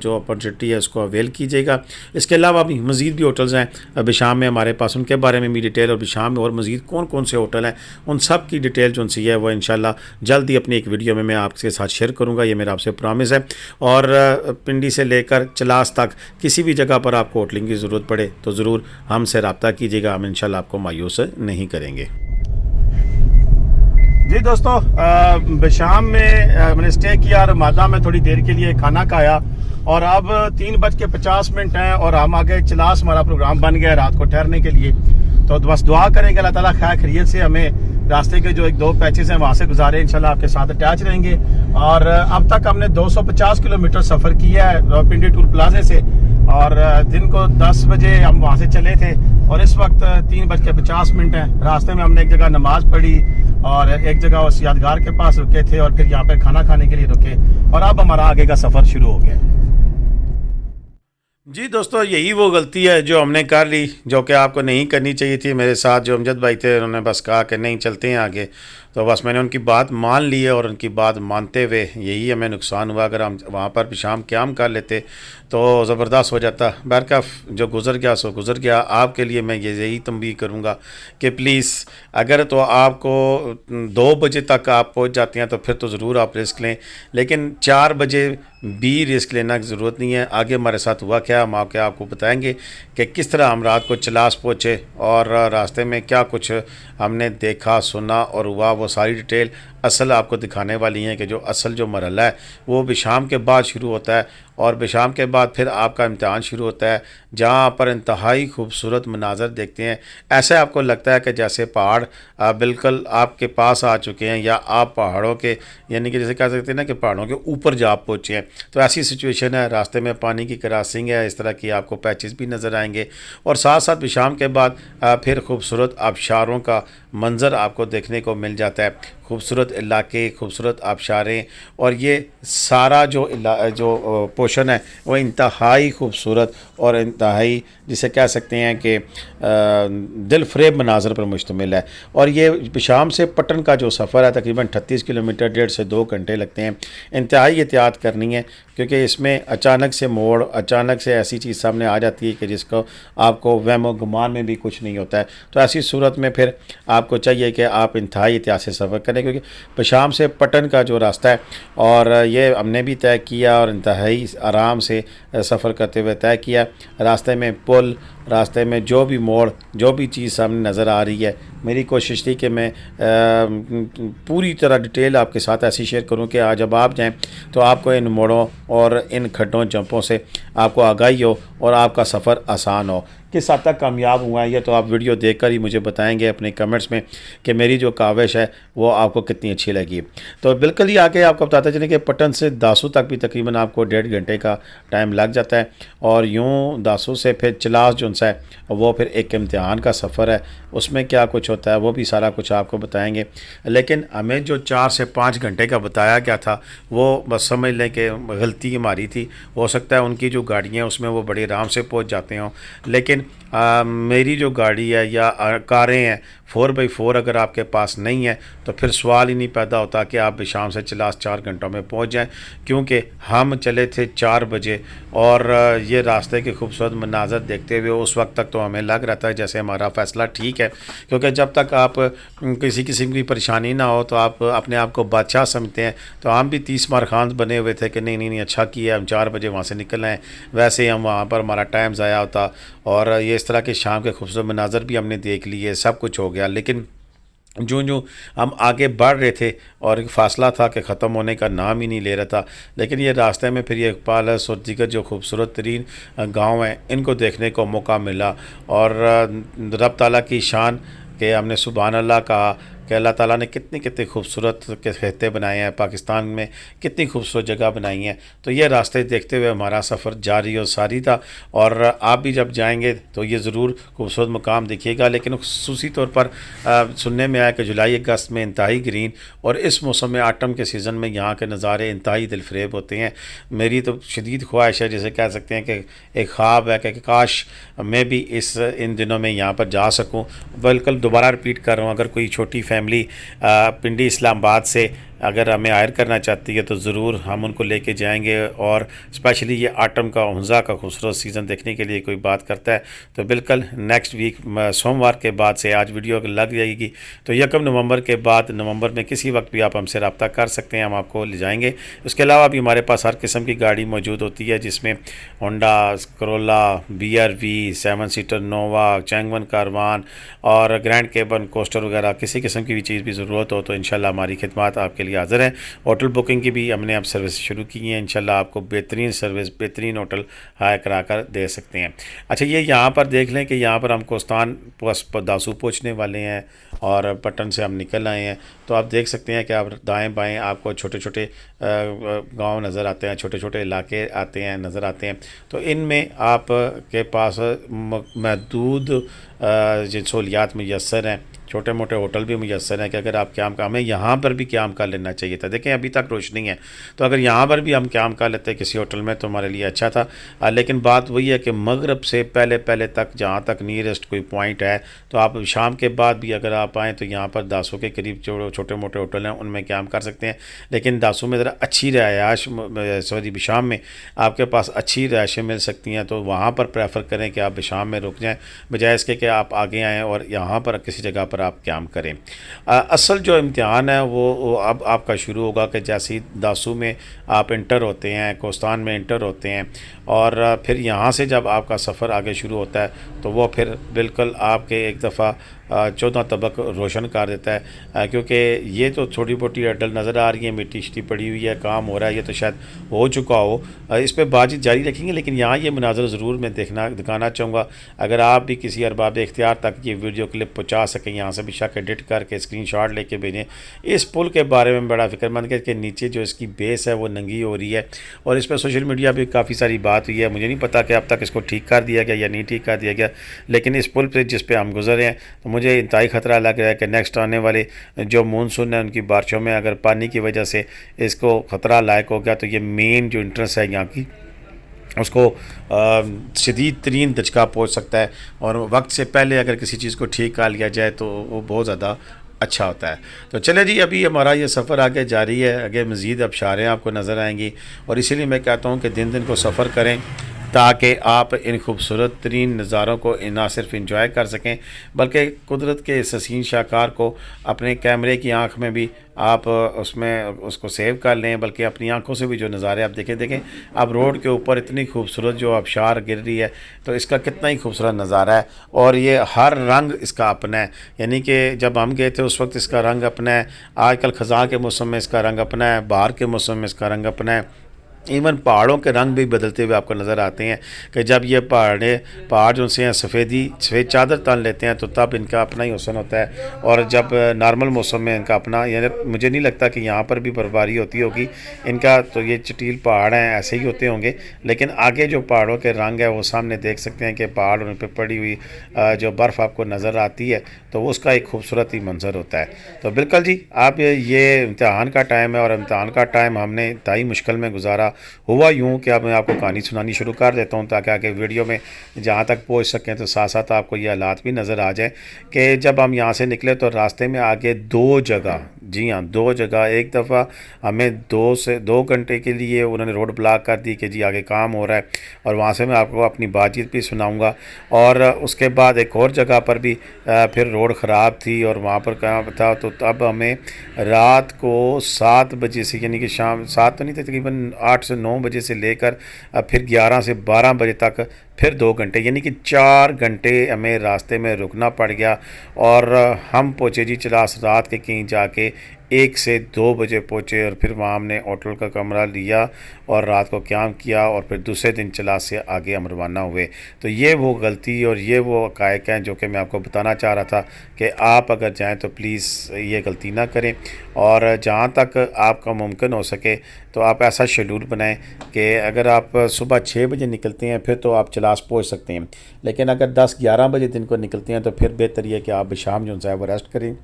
जो अपॉर्चुनिटी है उसको अवेल कीजिएगा। इसके अलावा भी मज़ीद भी होटल्स हैं बिशाम में हमारे पास, उनके बारे में भी डिटेल, और बिशाम में और मज़ीद कौन कौन से होटल हैं उन सब की डिटेल जो उनसी है वो इंशाल्लाह जल्द ही अपनी एक वीडियो में मैं आपके साथ शेयर करूँगा, ये मेरा आपसे प्रॉमिस है। और पिंडी से लेकर चलास तक किसी भी जगह पर आपको होटलिंग की ज़रूरत पड़े तो ज़रूर हमसे रब्ता कीजिएगा, हम इंशाल्लाह आपको मायूस नहीं करेंगे। जी दोस्तों, बिशाम में मैंने स्टे किया और मादा में थोड़ी देर के लिए खाना खाया, और अब 3:50 हैं और हम आगे चलास, हमारा प्रोग्राम बन गया रात को ठहरने के लिए। तो बस दुआ करेंगे अल्लाह ताला खैर खैरियत से हमें रास्ते के जो 1-2 पैचेस हैं वहाँ से गुजारे, इंशाल्लाह आपके साथ अटैच रहेंगे। और अब तक हमने 250 किलोमीटर सफ़र किया है पिंडी टूल प्लाजे से, और दिन को 10 बजे हम वहाँ से चले थे, और इस वक्त 3:50 हैं। रास्ते में हमने एक जगह नमाज पढ़ी और एक जगह उस यादगार के पास रुके थे, और फिर यहाँ पे खाना खाने के लिए रुके, और अब हमारा आगे का सफ़र शुरू हो गया। जी दोस्तों, यही वो गलती है जो हमने कर ली, जो कि आपको नहीं करनी चाहिए थी। मेरे साथ जो अमजद भाई थे उन्होंने बस कहा कि नहीं चलते हैं आगे, तो बस मैंने उनकी बात मान ली है, और उनकी बात मानते हुए यही हमें नुकसान हुआ। अगर हम वहाँ पर शाम क़याम कर लेते तो ज़बरदस्त हो जाता। बहरकफ जो गुज़र गया सो गुज़र गया। आपके लिए मैं यही तंबीह करूँगा कि प्लीज़ अगर तो आपको 2 बजे तक आप पहुँच जाते हैं तो फिर तो ज़रूर आप रिस्क लें, लेकिन 4 बजे भी रिस्क लेना की ज़रूरत नहीं है। आगे हमारे साथ हुआ क्या हम आपको बताएंगे कि किस तरह हम रात को चलास पहुँचे और रास्ते में क्या कुछ हमने देखा, सुना और हुआ, वो सारी डिटेल असल आपको दिखाने वाली हैं कि जो असल जो मरहला है वो बिशाम के बाद शुरू होता है, और बिशाम के बाद फिर आपका इम्तिहान शुरू होता है, जहाँ पर इंतहाई खूबसूरत मनाज़र देखते हैं। ऐसे आपको लगता है कि जैसे पहाड़ बिल्कुल आपके पास आ चुके हैं, या आप पहाड़ों के, यानी कि जैसे कह सकते हैं ना कि पहाड़ों के ऊपर जा पहुँचे हैं। तो ऐसी सिचुएशन है। रास्ते में पानी की क्रॉसिंग है, इस तरह की आपको पैचेस भी नज़र आएंगे, और साथ साथ बिशाम के बाद फिर खूबसूरत आबशारों का मंज़र आपको देखने को मिल जाता है। खूबसूरत इलाके, खूबसूरत आबशारें, और ये सारा जो पोर्शन है वो इंतहाई खूबसूरत और इंतहाई जिसे कह सकते हैं कि दिल फरेब मनाज़र पर मुश्तमिल है। और ये बिशाम से पटन का जो सफ़र है तकरीबन 38 किलोमीटर, 1.5 से 2 घंटे लगते हैं। इंतहाई एहतियात करनी है, क्योंकि इसमें अचानक से मोड़, अचानक से ऐसी चीज़ सामने आ जाती है कि जिसको आपको वहम गुमान में भी कुछ नहीं होता है। तो ऐसी सूरत में फिर आपको चाहिए कि आप इंतहाई एहतियात से सफ़र करें, क्योंकि बिशाम से पटन का जो रास्ता है, और ये हमने भी तय किया और इंतहाई आराम से सफ़र करते हुए तय किया। रास्ते में पुल, रास्ते में जो भी मोड़, जो भी चीज़ सामने नज़र आ रही है मेरी कोशिश थी कि मैं पूरी तरह डिटेल आपके साथ ऐसी शेयर करूं कि आज जब आप जाएं तो आपको इन मोड़ों और इन खड्डों जंपों से आपको आगाही हो और आपका सफ़र आसान हो। किस हद तक कामयाब हुआ है ये तो आप वीडियो देखकर ही मुझे बताएंगे अपने कमेंट्स में कि मेरी जो काविश है वो आपको कितनी अच्छी लगी। तो बिल्कुल ही आके आपको बताते चलें कि पटन से दासू तक भी तकरीबन आपको 1.5 घंटे का टाइम लग जाता है, और यूँ दासू से फिर चिलास जो है वो फिर एक इम्तिहान का सफ़र है, उसमें क्या कुछ होता है वो भी सारा कुछ आपको बताएंगे। लेकिन हमें जो 4 से 5 घंटे का बताया गया था वो बस समझ लें कि गलती हमारी थी। हो सकता है उनकी जो गाड़ियाँ उसमें वो बड़े आराम से पहुँच जाते हों, लेकिन मेरी जो गाड़ी है या कारें हैं 4x4 अगर आपके पास नहीं है तो फिर सवाल ही नहीं पैदा होता कि आप शाम से चिलास 4 घंटों में पहुंच जाएं, क्योंकि हम चले थे 4 बजे और ये रास्ते के खूबसूरत मनाजर देखते हुए उस वक्त तक तो हमें लग रहा था जैसे हमारा फ़ैसला ठीक है, क्योंकि जब तक आप किसी किस्म की परेशानी ना हो तो आप अपने आप को बादशाह समझते हैं। तो हम भी 30 मार खान बने हुए थे कि नहीं नहीं नहीं अच्छा किया हम 4 बजे वहाँ से निकल आए, वैसे ही हम वहाँ पर हमारा टाइम ज़ाया होता और ये इस तरह के शाम के खूबसूरत मनाजर भी हमने देख लिए, सब कुछ हो गया। लेकिन जो जो हम आगे बढ़ रहे थे और एक फ़ासला था कि ख़त्म होने का नाम ही नहीं ले रहा था, लेकिन ये रास्ते में फिर ये पैलेस और दीगर जो खूबसूरत तरीन गाँव हैं इनको देखने को मौका मिला। और रब ताला की शान कि हमने सुभान अल्लाह कहा कि अल्लाह ताला ने कितनी कितनी खूबसूरत के खत्ते बनाए हैं, पाकिस्तान में कितनी खूबसूरत जगह बनाई हैं। तो ये रास्ते देखते हुए हमारा सफ़र जारी और सारी था, और आप भी जब जाएंगे तो ये ज़रूर खूबसूरत मुकाम देखिएगा। लेकिन ख़ुसूसी तौर पर सुनने में आया कि जुलाई अगस्त में इंतहाई ग्रीन और इस मौसम में आटम के सीज़न में यहाँ के नज़ारे इंतहाई दिलफरेब होते हैं। मेरी तो शदीद ख्वाहिश है, जैसे कह सकते हैं कि एक ख्वाब है कि काश मैं भी इन दिनों में यहाँ पर जा सकूँ। बिल्कुल दोबारा रिपीट कर रहा हूँ, अगर कोई छोटी फैमिली पिंडी इस्लामाबाद से अगर हमें हायर करना चाहती है तो ज़रूर हम उनको लेके जाएंगे। और स्पेशली ये आटम का हुंजा का खूबसूरत सीज़न देखने के लिए कोई बात करता है तो बिल्कुल नेक्स्ट वीक सोमवार के बाद से आज वीडियो लग जाएगी तो 1 नवंबर के बाद नवंबर में किसी वक्त भी आप हमसे रब्ता कर सकते हैं, हम आपको ले जाएंगे। उसके अलावा भी हमारे पास हर किस्म की गाड़ी मौजूद होती है, जिसमें होंडा, करोला, BRV, 7 सीटर नोवा, चैंगवन कारवान और ग्रैंड केबन कोस्टर वगैरह किसी किस्म की भी चीज़ भी ज़रूरत हो तो इंशाल्लाह हमारी खिदमत आपके लिए हाज़िर है। होटल बुकिंग की भी हमने अब सर्विस शुरू की है, इंशाल्लाह आपको बेहतरीन सर्विस बेहतरीन होटल हायर करा कर दे सकते हैं। अच्छा, ये यहाँ पर देख लें कि यहाँ पर हम कोस्तान दासू पहुँचने वाले हैं और पटन से हम निकल आए हैं। तो आप देख सकते हैं कि आप दाएं बाएं आपको छोटे छोटे गांव नज़र आते हैं, छोटे छोटे इलाके आते हैं नज़र आते हैं। तो इनमें आप के पास महदूद सहूलियात मैसर हैं, छोटे मोटे होटल भी मैसर हैं कि अगर आप क़याम का हमें यहाँ पर भी क़याम कर लेना चाहिए था। देखें अभी तक रोशनी है तो अगर यहाँ पर भी हम क़याम कर लेते किसी होटल में तो हमारे लिए अच्छा था। लेकिन बात वही है कि मगरब से पहले पहले तक जहाँ तक नियरेस्ट कोई पॉइंट है तो आप शाम के बाद भी अगर आप आएँ तो यहाँ पर दासू के करीब जो छोटे मोटे होटल हैं उनमें क़याम कर सकते हैं। लेकिन दासू में ज़रा अच्छी रिहायश शाम में आपके पास अच्छी रिहायशें मिल सकती हैं, तो वहाँ पर प्रेफर करें कि आप शाम में रुक जाएँ बजाय इसके कि आप आगे आएँ और यहाँ पर किसी जगह पर आप क़याम करें। असल जो इम्तिहान है वो अब आपका शुरू होगा कि जैसे ही दासू में आप इंटर होते हैं, कोस्तान में इंटर होते हैं और फिर यहाँ से जब आपका सफ़र आगे शुरू होता है तो वो फिर बिल्कुल आपके एक दफ़ा 14 तबक रोशन कर देता है, क्योंकि ये तो छोटी मोटी अडल नज़र आ रही है, मिट्टी शिट्टी पड़ी हुई है, काम हो रहा है, ये तो शायद हो चुका हो। इस पर बातचीत जारी रखेंगे, लेकिन यहाँ ये मुनाज़र ज़रूर मैं दिखाना चाहूँगा। अगर आप भी किसी अरबाब इख्तियार तक ये वीडियो क्लिप पहुँचा सकें, यहाँ से बेशक एडिट करके स्क्रीनशॉट लेके भेजें। इस पुल के बारे में बड़ा फिक्रमंद है कि नीचे जो इसकी बेस है वो नंगी हो रही है और इस पर सोशल मीडिया पर काफ़ी सारी बात हुई है। मुझे नहीं पता कि अब तक इसको ठीक कर दिया गया या नहीं ठीक कर दिया गया, लेकिन इस पुल पर जिस पर हम गुजरे हैं तो मुझे इंतहाई ख़तरा लग रहा है कि नेक्स्ट आने वाले जो मानसून है उनकी बारिशों में अगर पानी की वजह से इसको ख़तरा लायक हो गया तो ये मेन जो इंट्रेंस है यहाँ की उसको शदीद तरीन दचका पहुँच सकता है। और वक्त से पहले अगर किसी चीज़ को ठीक कर लिया जाए तो वो बहुत ज़्यादा अच्छा होता है। तो चले जी, अभी हमारा ये सफ़र आगे जारी है, आगे मज़ीद अब शारें आपको नज़र आएंगी और इसीलिए मैं कहता हूँ कि दिन दिन को सफ़र करें ताकि आप इन खूबसूरत तरीन नज़ारों को ना सिर्फ इंजॉय कर सकें बल्कि कुदरत के इस हसीन शाहकार को अपने कैमरे की आँख में भी आप उसमें उसको सेव कर लें, बल्कि अपनी आंखों से भी जो नज़ारे आप देखें अब रोड के ऊपर इतनी खूबसूरत जो आबशार गिर रही है तो इसका कितना ही खूबसूरत नज़ारा है। और ये हर रंग इसका अपना है, यानी कि जब हम गए थे उस वक्त इसका रंग अपना है, आजकल ख़ज़ां के मौसम में इसका रंग अपना है, बहार के मौसम में इसका रंग अपना है। इवन पहाड़ों के रंग भी बदलते हुए आपको नज़र आते हैं कि जब ये पहाड़ जो से हैं सफ़ेद चादर तन लेते हैं तो तब इनका अपना ही हुस्न होता है। और जब नॉर्मल मौसम में इनका अपना, यानी मुझे नहीं लगता कि यहाँ पर भी बर्फबारी होती होगी, इनका तो ये चटील पहाड़ हैं ऐसे ही होते होंगे, लेकिन आगे जो पहाड़ों के रंग है वो सामने देख सकते हैं कि पहाड़ उन पर पड़ी हुई जो बर्फ़ आपको नज़र आती है तो उसका एक खूबसूरत ही मंजर होता है। तो बिल्कुल जी, आप ये इम्तहान का टाइम है और इम्तहान का टाइम हमने इंतहाई मुश्किल में गुजारा। हुआ यूँ कि अब मैं आपको कहानी सुनानी शुरू कर देता हूँ ताकि आगे वीडियो में जहाँ तक पहुँच सकें तो साथ साथ आपको ये हालात भी नज़र आ जाए कि जब हम यहाँ से निकले तो रास्ते में आगे 2 जगह, जी हाँ 2 जगह, एक दफ़ा हमें 2 घंटे के लिए उन्होंने रोड ब्लॉक कर दी कि जी आगे काम हो रहा है, और वहाँ से मैं आपको अपनी बातचीत भी सुनाऊँगा। और उसके बाद एक और जगह पर भी फिर रोड ख़राब थी और वहाँ पर क्या था, तो तब हमें रात को 7 बजे से, यानी कि शाम 7 तो नहीं थे, तकरीबन 8 से 9 बजे से लेकर फिर 11 से 12 बजे तक फिर 2 घंटे, यानी कि 4 घंटे हमें रास्ते में रुकना पड़ गया। और हम पहुँचे जी चलास रात के कहीं जाके 1 से 2 बजे पहुँचे, और फिर वहाँ हमने होटल का कमरा लिया और रात को क़याम किया और फिर दूसरे दिन चलास से आगे हम रवाना हुए। तो ये वो गलती और ये वो हक़ाइक़ हैं जो कि मैं आपको बताना चाह रहा था कि आप अगर जाएँ तो प्लीज़ ये गलती ना करें, और जहाँ तक आपका मुमकिन हो सके तो आप ऐसा शेड्यूल बनाएं कि अगर आप सुबह 6 बजे निकलते हैं फिर तो आप चलास पहुँच सकते हैं, लेकिन अगर 10-11 बजे दिन को निकलते हैं तो फिर बेहतर ये है कि आप शाम जो है वो रेस्ट करें।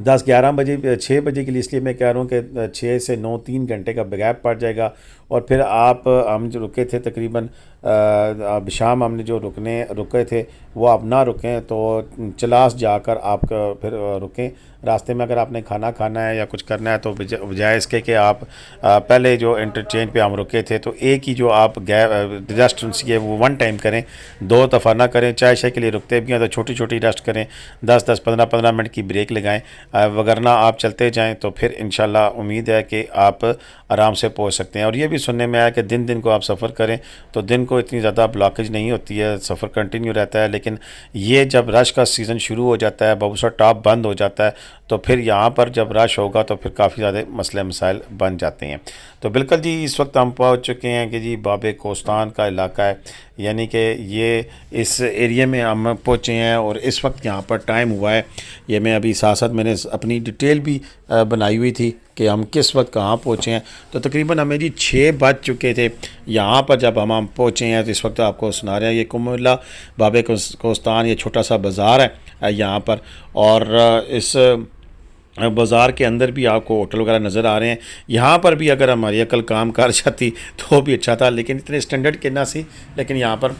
10-11 बजे 6 बजे के लिए इसलिए मैं कह रहा हूँ कि 6 से 9 3 घंटे का गैप पड़ जाएगा। और फिर हम जो रुके थे तकरीबन शाम हमने जो रुके थे वो आप ना रुकें, तो चलास जाकर आप फिर रुकें। रास्ते में अगर आपने खाना खाना है या कुछ करना है तो बजाय इसके कि आप पहले जो इंटरचेंज पे हम रुके थे तो एक ही जो आप रेस्ट है वो 1 टाइम करें, 2 दफ़ा ना करें। चाय शाय के लिए रुकते भी हैं तो छोटी छोटी रेस्ट करें, 10-10 15-15 मिनट की ब्रेक लगाएं, वगरना आप चलते जाएं तो फिर इंशाल्लाह उम्मीद है कि आप आराम से पहुंच सकते हैं। और ये भी सुनने में आया कि दिन को आप सफ़र करें तो दिन को इतनी ज़्यादा ब्लॉकेज नहीं होती है, सफ़र कंटिन्यू रहता है, लेकिन ये जब रश का सीज़न शुरू हो जाता है, बहुत सा टॉप बंद हो जाता है, तो फिर यहाँ पर जब रश होगा तो फिर काफ़ी ज़्यादा मसले मसाइल बन जाते हैं। तो बिल्कुल जी, इस वक्त हम पहुँच चुके हैं कि जी बाबे कोस्तान का इलाका है, यानी कि ये इस एरिया में हम पहुँचे हैं। और इस वक्त यहाँ पर टाइम हुआ है, ये मैं अभी साथ साथ मैंने अपनी डिटेल भी बनाई हुई थी कि हम किस वक्त कहाँ पहुँचे हैं। तो तकरीबन हमें जी 6 बज चुके थे यहाँ पर जब हम पहुँचे हैं। तो इस वक्त आपको सुना रहे हैं ये कुमुल्ला बाबे कोस्तान, ये छोटा सा बाज़ार है यहाँ पर, और इस बाज़ार के अंदर भी आपको होटल वगैरह नज़र आ रहे हैं। यहाँ पर भी अगर हमारी अकल काम कर जाती तो भी अच्छा था, लेकिन इतने स्टैंडर्ड के ना सी, लेकिन यहाँ पर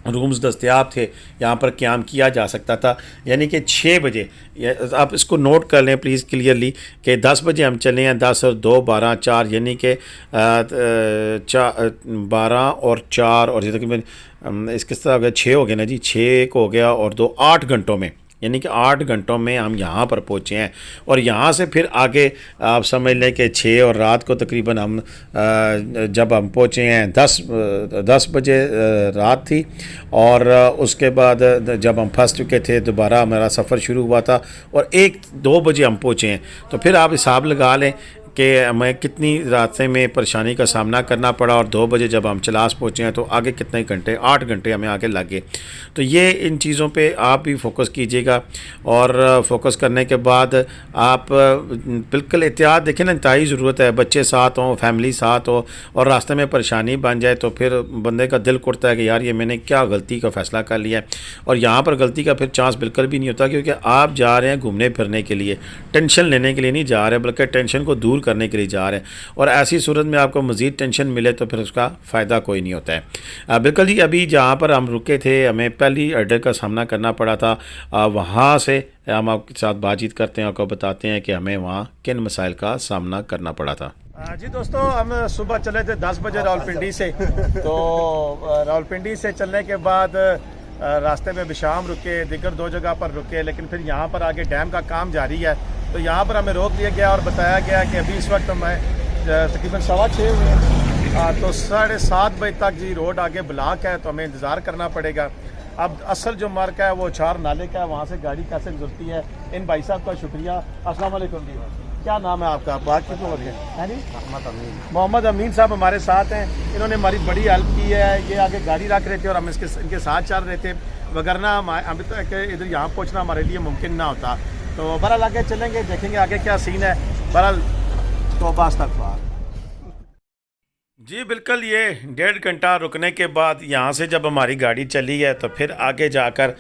रूम्स दस्तयाब थे, यहाँ पर क़याम किया जा सकता था। यानी कि 6 बजे, आप इसको नोट कर लें प्लीज़ क्लियरली कि 10 बजे हम चले हैं, 10 और 2 12 4, यानी कि 12 और 4 और तकरीबन इस किस तरह हो गया 6 हो गया ना जी, 6 को हो गया और 2 8 घंटों में, यानी कि 8 घंटों में हम यहाँ पर पहुँचे हैं। और यहाँ से फिर आगे आप समझ लें कि 6 और रात को तकरीबन हम जब हम पहुँचे हैं 10 बजे रात थी। और उसके बाद जब हम फंस चुके थे दोबारा हमारा सफ़र शुरू हुआ था और 1-2 बजे हम पहुँचे हैं। तो फिर आप हिसाब लगा लें कि हमें कितनी रास्ते में परेशानी का सामना करना पड़ा, और 2 बजे जब हम चलास पहुँचे हैं तो आगे कितने घंटे, 8 घंटे हमें आगे लगे। तो ये इन चीज़ों पे आप भी फोकस कीजिएगा, और फोकस करने के बाद आप बिल्कुल एहतियात देखें ना, इंतहाई ज़रूरत है। बच्चे साथ हों, फैमिली साथ हो, और रास्ते में परेशानी बन जाए तो फिर बंदे का दिल करता है कि यार ये मैंने क्या गलती का फ़ैसला कर लिया है। और यहाँ पर गलती का फिर चांस बिल्कुल भी नहीं होता, क्योंकि आप जा रहे हैं घूमने फिरने के लिए, टेंशन लेने के लिए नहीं जा रहे, बल्कि टेंशन को दूर करने के लिए जा रहे हैं। और ऐसी सूरत में आपको मज़ीद टेंशन मिले तो फिर उसका फ़ायदा कोई नहीं होता है। बिल्कुल जी, अभी जहाँ पर हम रुके थे हमें पहली अड्डे का सामना करना पड़ा था। वहाँ से हम आपके साथ बातचीत करते हैं, आपको बताते हैं कि हमें वहाँ किन मसाइल का सामना करना पड़ा था। जी दोस्तों, हम सुबह चले थे 10 बजे रावलपिंडी से। तो रावलपिंडी से चलने के बाद रास्ते में बिशाम रुके, दिगर 2 जगह पर रुके, लेकिन फिर यहाँ पर आगे डैम का काम जारी है तो यहाँ पर हमें रोक लिया गया और बताया गया कि अभी इस वक्त मैं तकरीबन 6:15 हुए हैं, तो 7:30 बजे तक जी रोड आगे ब्लॉक है, तो हमें इंतज़ार करना पड़ेगा। अब असल जो मार्ग है वो 4 नाले का है, वहाँ से गाड़ी कैसे गुजरती है। इन भाई साहब का शुक्रिया। अस्सलाम वालेकुम जी, क्या नाम है आपका? बात कितने हो गए हैं जी? मोहम्मद अमीन साहब हमारे साथ हैं। इन्होंने हमारी बड़ी हेल्प की है। ये आगे गाड़ी रख रहे थे और हम इनके साथ चल रहे थे, वगरना अभी तक इधर यहाँ पहुँचना हमारे लिए मुमकिन ना होता। तो बहरहाल आगे चलेंगे, देखेंगे आगे क्या सीन है। बहरहाल तो बस तक जी बिल्कुल, ये 1.5 घंटा रुकने के बाद यहाँ से जब हमारी गाड़ी चली है तो फिर आगे जाकर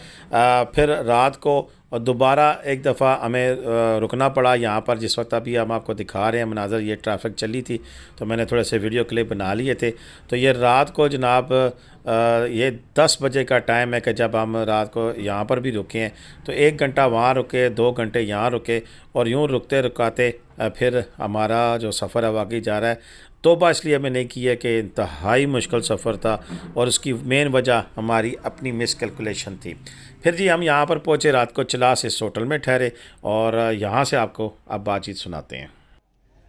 फिर रात को दोबारा एक दफ़ा हमें रुकना पड़ा यहाँ पर। जिस वक्त अभी हम आपको दिखा रहे हैं मनाज़र, ये ट्रैफिक चली थी तो मैंने थोड़े से वीडियो क्लिप बना लिए थे। तो ये रात को जनाब ये 10 बजे का टाइम है कि जब हम रात को यहाँ पर भी रुके हैं, तो 1 घंटा वहाँ रुके, 2 घंटे यहाँ रुके और यूँ रुकते रुकाते फिर हमारा जो सफ़र है वाकई जा रहा है। तौबा इसलिए मैंने की है कि इंतहाई मुश्किल सफ़र था और उसकी मेन वजह हमारी अपनी मिसकैलकुलेशन थी। फिर जी हम यहाँ पर पहुँचे, रात को चिलास इस होटल में ठहरे और यहाँ से आपको अब बातचीत सुनाते हैं।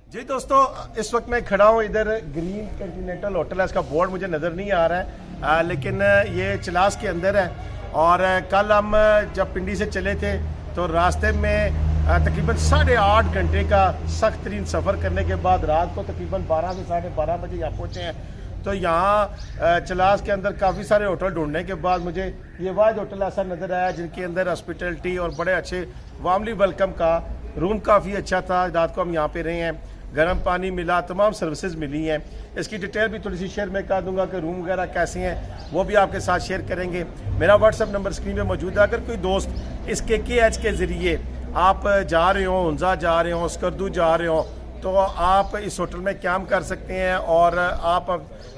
जी दोस्तों, इस वक्त मैं खड़ा हूँ इधर ग्रीन कॉन्टिनेंटल होटल है, इसका बोर्ड मुझे नज़र नहीं आ रहा है, लेकिन ये चिलास के अंदर है। और कल हम जब पिंडी से चले थे तो रास्ते में तकरीबन 8.5 घंटे का सख्त तरीन सफ़र करने के बाद रात को तकरीबन 12 से 12:30 बजे यहाँ पहुँचे हैं। तो यहाँ चिलास के अंदर काफ़ी सारे होटल ढूंढने के बाद मुझे ये वाहिद होटल ऐसा नज़र आया जिनके अंदर हॉस्पिटलिटी और बड़े अच्छे वार्मली वेलकम का रूम काफ़ी अच्छा था। रात को हम यहाँ पे रहे हैं, गर्म पानी मिला, तमाम सर्विसेज मिली हैं। इसकी डिटेल भी थोड़ी सी शेयर मैं कर दूंगा कि रूम वगैरह कैसे हैं, वो भी आपके साथ शेयर करेंगे। मेरा व्हाट्सअप नंबर स्क्रीन पे मौजूद है। अगर कोई दोस्त इस KKH के ज़रिए आप जा रहे हो, हुंजा जा रहे हो, स्कर्दू जा रहे हो, तो आप इस होटल में कैंप कर सकते हैं। और आप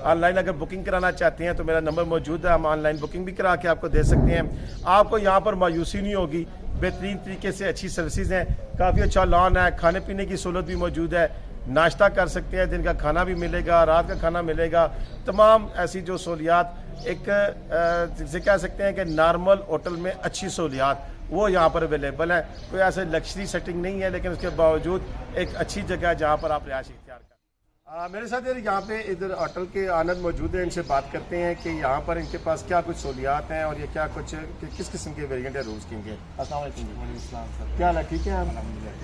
ऑनलाइन अगर बुकिंग कराना चाहते हैं तो मेरा नंबर मौजूद है, हम ऑनलाइन बुकिंग भी करा के आपको दे सकते हैं। आपको यहाँ पर मायूसी नहीं होगी, बेहतरीन तरीके से अच्छी सर्विसेज हैं, काफ़ी अच्छा लॉन है, खाने पीने की सहूलत भी मौजूद है, नाश्ता कर सकते हैं, दिन का खाना भी मिलेगा, रात का खाना मिलेगा। तमाम ऐसी जो सहूलियात एक जिसे कह सकते हैं कि नॉर्मल होटल में अच्छी सहूलियात वो यहाँ पर अवेलेबल है। कोई ऐसे लग्जरी सेटिंग नहीं है, लेकिन उसके बावजूद एक अच्छी जगह है जहाँ पर आप रिहाइश इख्तियार करें। मेरे साथ यहाँ पे इधर होटल के आनंद मौजूद है, इनसे बात करते हैं कि यहाँ पर इनके पास क्या कुछ सहूलियात हैं और ये क्या कुछ किस किस्म के वेरिएंट है रूम्स के। अस्सलाम वालेकुम, क्या हाल है? ठीक है।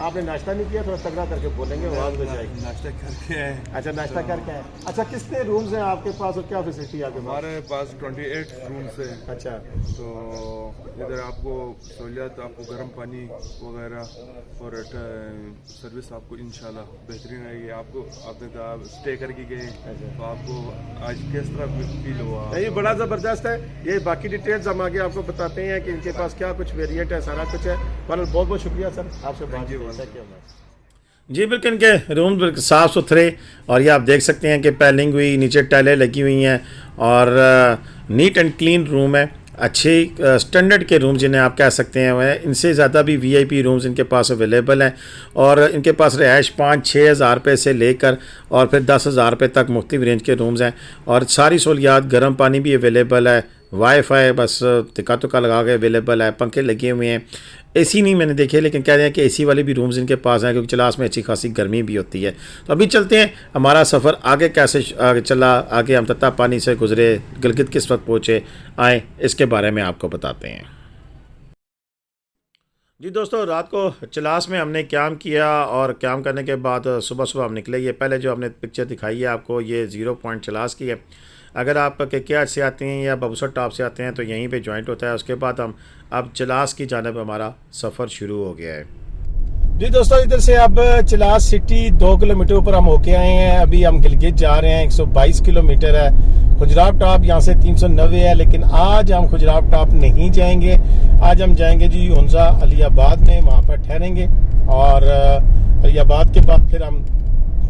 आपने नाश्ता नहीं किया? थोड़ा तगड़ा करके बोलेंगे, आवाज़ हो जाएगी। नाश्ता करके है। अच्छा, नाश्ता करके है। अच्छा, कितने रूम्स हैं आपके पास और क्या फैसिलिटी है आपके पास? हमारे पास 28 रूम्स है। अच्छा, तो इधर आपको सहूलियत, आपको गर्म पानी वगैरह और सर्विस आपको इंशाल्लाह बेहतरीन रहेगी। आपको आपने स्टे करके गए तो आपको आज किस तरह फील हुआ? नहीं, बड़ा ज़बरदस्त है। ये बाकी डिटेल्स हम आगे आपको बताते हैं कि इनके पास क्या कुछ वेरिएंट है, सारा कुछ है। पर बहुत बहुत शुक्रिया सर, आपसे बात जी बिल्कुल, इनके रूम बिल्कुल साफ़ सुथरे और ये आप देख सकते हैं कि पैलिंग हुई, नीचे टाइलें लगी हुई हैं और नीट एंड क्लीन रूम है। अच्छे स्टैंडर्ड के रूम जिन्हें आप कह सकते हैं वह, इनसे ज़्यादा भी VIP रूम्स इनके पास अवेलेबल हैं। और इनके पास रिहाइश 5-6 हज़ार रुपये से लेकर और फिर 10,000 रुपये तक मुख्तलिफ रेंज के रूम्स हैं और सारी सहूलियात, गर्म पानी भी अवेलेबल है, वाईफाई बस टिका तुका लगा के अवेलेबल है, पंखे लगे हुए हैं। AC नहीं मैंने देखे, लेकिन कह रहे हैं कि AC वाले भी रूम्स इनके पास हैं क्योंकि चिलास में अच्छी खासी गर्मी भी होती है। तो अभी चलते हैं, हमारा सफ़र आगे कैसे आगे चला, आगे हम तत्ता पानी से गुजरे, गिलगित किस वक्त पहुँचे आए, इसके बारे में आपको बताते हैं। जी दोस्तों, रात को चिलास में हमने कैंप किया और कैंप करने के बाद सुबह सुबह हम निकले। ये पहले जो हमने पिक्चर दिखाई है आपको, ये 0 पॉइंट चिलास की है। अगर आप KKH से आते हैं या बबूसर टॉप से आते हैं तो यहीं पे जॉइंट होता है। उसके बाद हम अब चिलास की जानिब हमारा सफ़र शुरू हो गया है। जी दोस्तों, इधर से अब चिलास सिटी 2 किलोमीटर ऊपर हम होके आए हैं। अभी हम गिलगित जा रहे हैं, 122 किलोमीटर है। खुजराब टॉप यहाँ से 390 है, लेकिन आज हम खुजराब टॉप नहीं जाएंगे। आज हम जाएंगे जी हुंजा अलियाबाद में, वहाँ पर ठहरेंगे और अलियाबाद के बाद फिर हम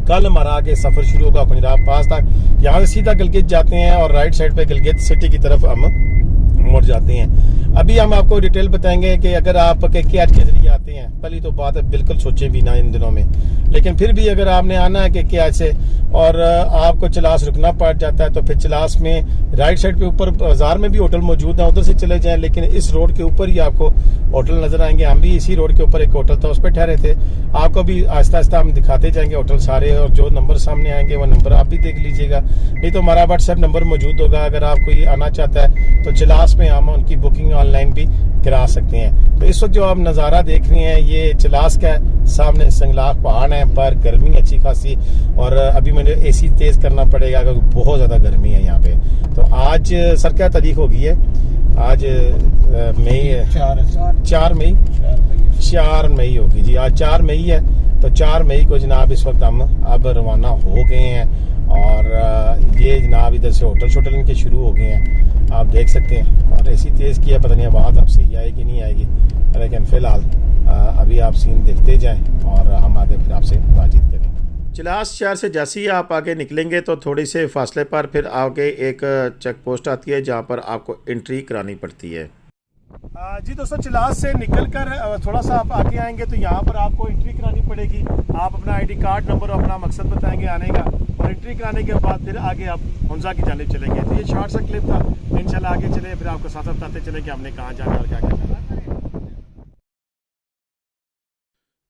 कल हमारा आगे सफ़र शुरू होगा खुजराब पास तक। यहाँ से सीधा गिलगित जाते हैं और राइट साइड पे गिलगित सिटी की तरफ हम मुड़ जाते हैं। अभी हम आपको डिटेल बताएंगे कि अगर आप KKR के जरिए आते हैं, पहली तो बात है बिल्कुल सोचें भी ना इन दिनों में, लेकिन फिर भी अगर आपने आना है KKR से और आपको चलास रुकना पड़ जाता है तो फिर चलास में राइट साइड पे ऊपर बाजार में भी होटल मौजूद है, उधर से चले जाएं, लेकिन इस रोड के ऊपर ही आपको होटल नजर आएंगे। हम भी इसी रोड के ऊपर एक होटल था उस पर ठहरे थे, आपको भी आहिस्ता आहिस्ता हम दिखाते जाएंगे होटल सारे, और जो नंबर सामने आएंगे वो नंबर आप भी देख लीजिएगा, नहीं तो हमारा व्हाट्सएप नंबर मौजूद होगा। अगर आप कोई आना चाहता है तो चलास में हम उनकी बुकिंग ऑनलाइन भी करा सकते हैं। तो इस वक्त जो आप नज़ारा देख रहे हैं ये चलास का है, सामने संगलाख पहाड़ है, पर गर्मी अच्छी खासी, और अभी मुझे AC तेज करना पड़ेगा क्योंकि बहुत ज़्यादा गर्मी है यहाँ पे। तो आज सर क्या तारीख हो गई है? आज मई 4 मई होगी जी, आज 4 मई है। तो 4 मई को जनाब इस वक्त हम अब रवाना हो गए हैं, और ये जनाब इधर से होटल शोटल इनके शुरू हो गए हैं, आप देख सकते हैं। और ऐसी तेज़ किया, पता नहीं आवाज़ अब सही आएगी नहीं आएगी, लेकिन फ़िलहाल अभी आप सीन देखते जाएं और हम आगे फिर आपसे बातचीत करेंगे। चलास शहर से जैसे ही आप आगे निकलेंगे तो थोड़ी से फासले पर फिर आगे एक चेक पोस्ट आती है जहाँ पर आपको एंट्री करानी पड़ती है। जी दोस्तों, चलास से निकलकर थोड़ा सा आप आगे आएंगे तो यहाँ पर आपको एंट्री करानी पड़ेगी। आप अपना ID कार्ड नंबर और अपना मकसद बताएंगे आने का, और एंट्री कराने के बाद फिर आगे आप हुंजा की जानिब चलेंगे। तो ये शॉर्ट सा क्लिप था, इंशाल्लाह आगे चले फिर आपको साथ बताते चले कि हमने कहाँ जाना और क्या क्या करना है।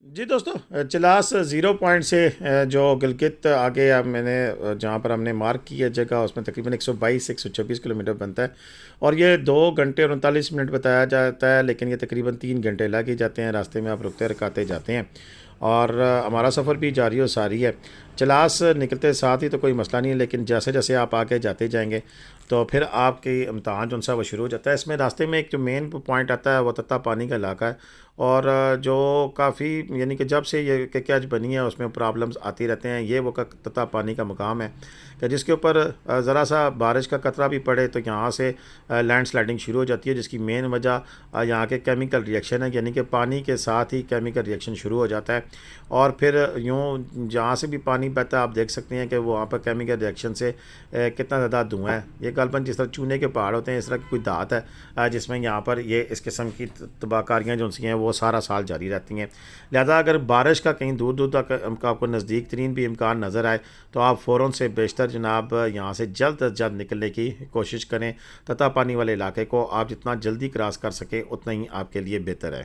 जी दोस्तों, चलास 0 पॉइंट से जो गिलगित आगे अब मैंने जहाँ पर हमने मार्क की है जगह, उसमें तकरीबन 122-126 किलोमीटर बनता है, और ये 2 घंटे और 39 मिनट बताया जाता है, लेकिन ये तकरीबन 3 घंटे लग ही जाते हैं। रास्ते में आप रुकते रकाते जाते हैं, और हमारा सफ़र भी जारी और सारी है। चलास निकलते साथ ही तो कोई मसला नहीं है, लेकिन जैसे जैसे आप आगे जाते जाएंगे तो फिर आपकी इम्तहान जो सा वो शुरू हो जाता है। इसमें रास्ते में एक जो मेन पॉइंट आता है वो तत्ता पानी का इलाका है, और जो काफ़ी यानी कि जब से ये KKR बनी है उसमें प्रॉब्लम्स आती रहते हैं। ये वो तत्ता पानी का मुकाम है कि जिसके ऊपर ज़रा सा बारिश का कतरा भी पड़े तो यहाँ से लैंड स्लाइडिंग शुरू हो जाती है, जिसकी मेन वजह यहाँ के केमिकल रिएक्शन है, यानी कि पानी के साथ ही केमिकल रिएक्शन शुरू हो जाता है, और फिर यूँ जहाँ से भी पानी बहता है आप देख सकते हैं कि वहाँ पर केमिकल रिएक्शन से कितना ज़्यादा धुआं है। ये गालबन जिस तरह चूने के पहाड़ होते हैं इस तरह की कोई धात है जिसमें यहाँ पर ये इस किस्म की तबाहकारियाँ जो सी हैं वो सारा साल जारी रहती हैं। लिहाजा अगर बारिश का कहीं दूर दूर तक आपको नज़दीक तरीन भी इम्कान नज़र आए तो आप फ़ौरन से बेशतर जनाब यहाँ से जल्द अज जल्द निकलने की कोशिश करें। तत्ता पानी वाले इलाके को आप जितना जल्दी क्रॉस कर सकें उतना ही आपके लिए बेहतर है।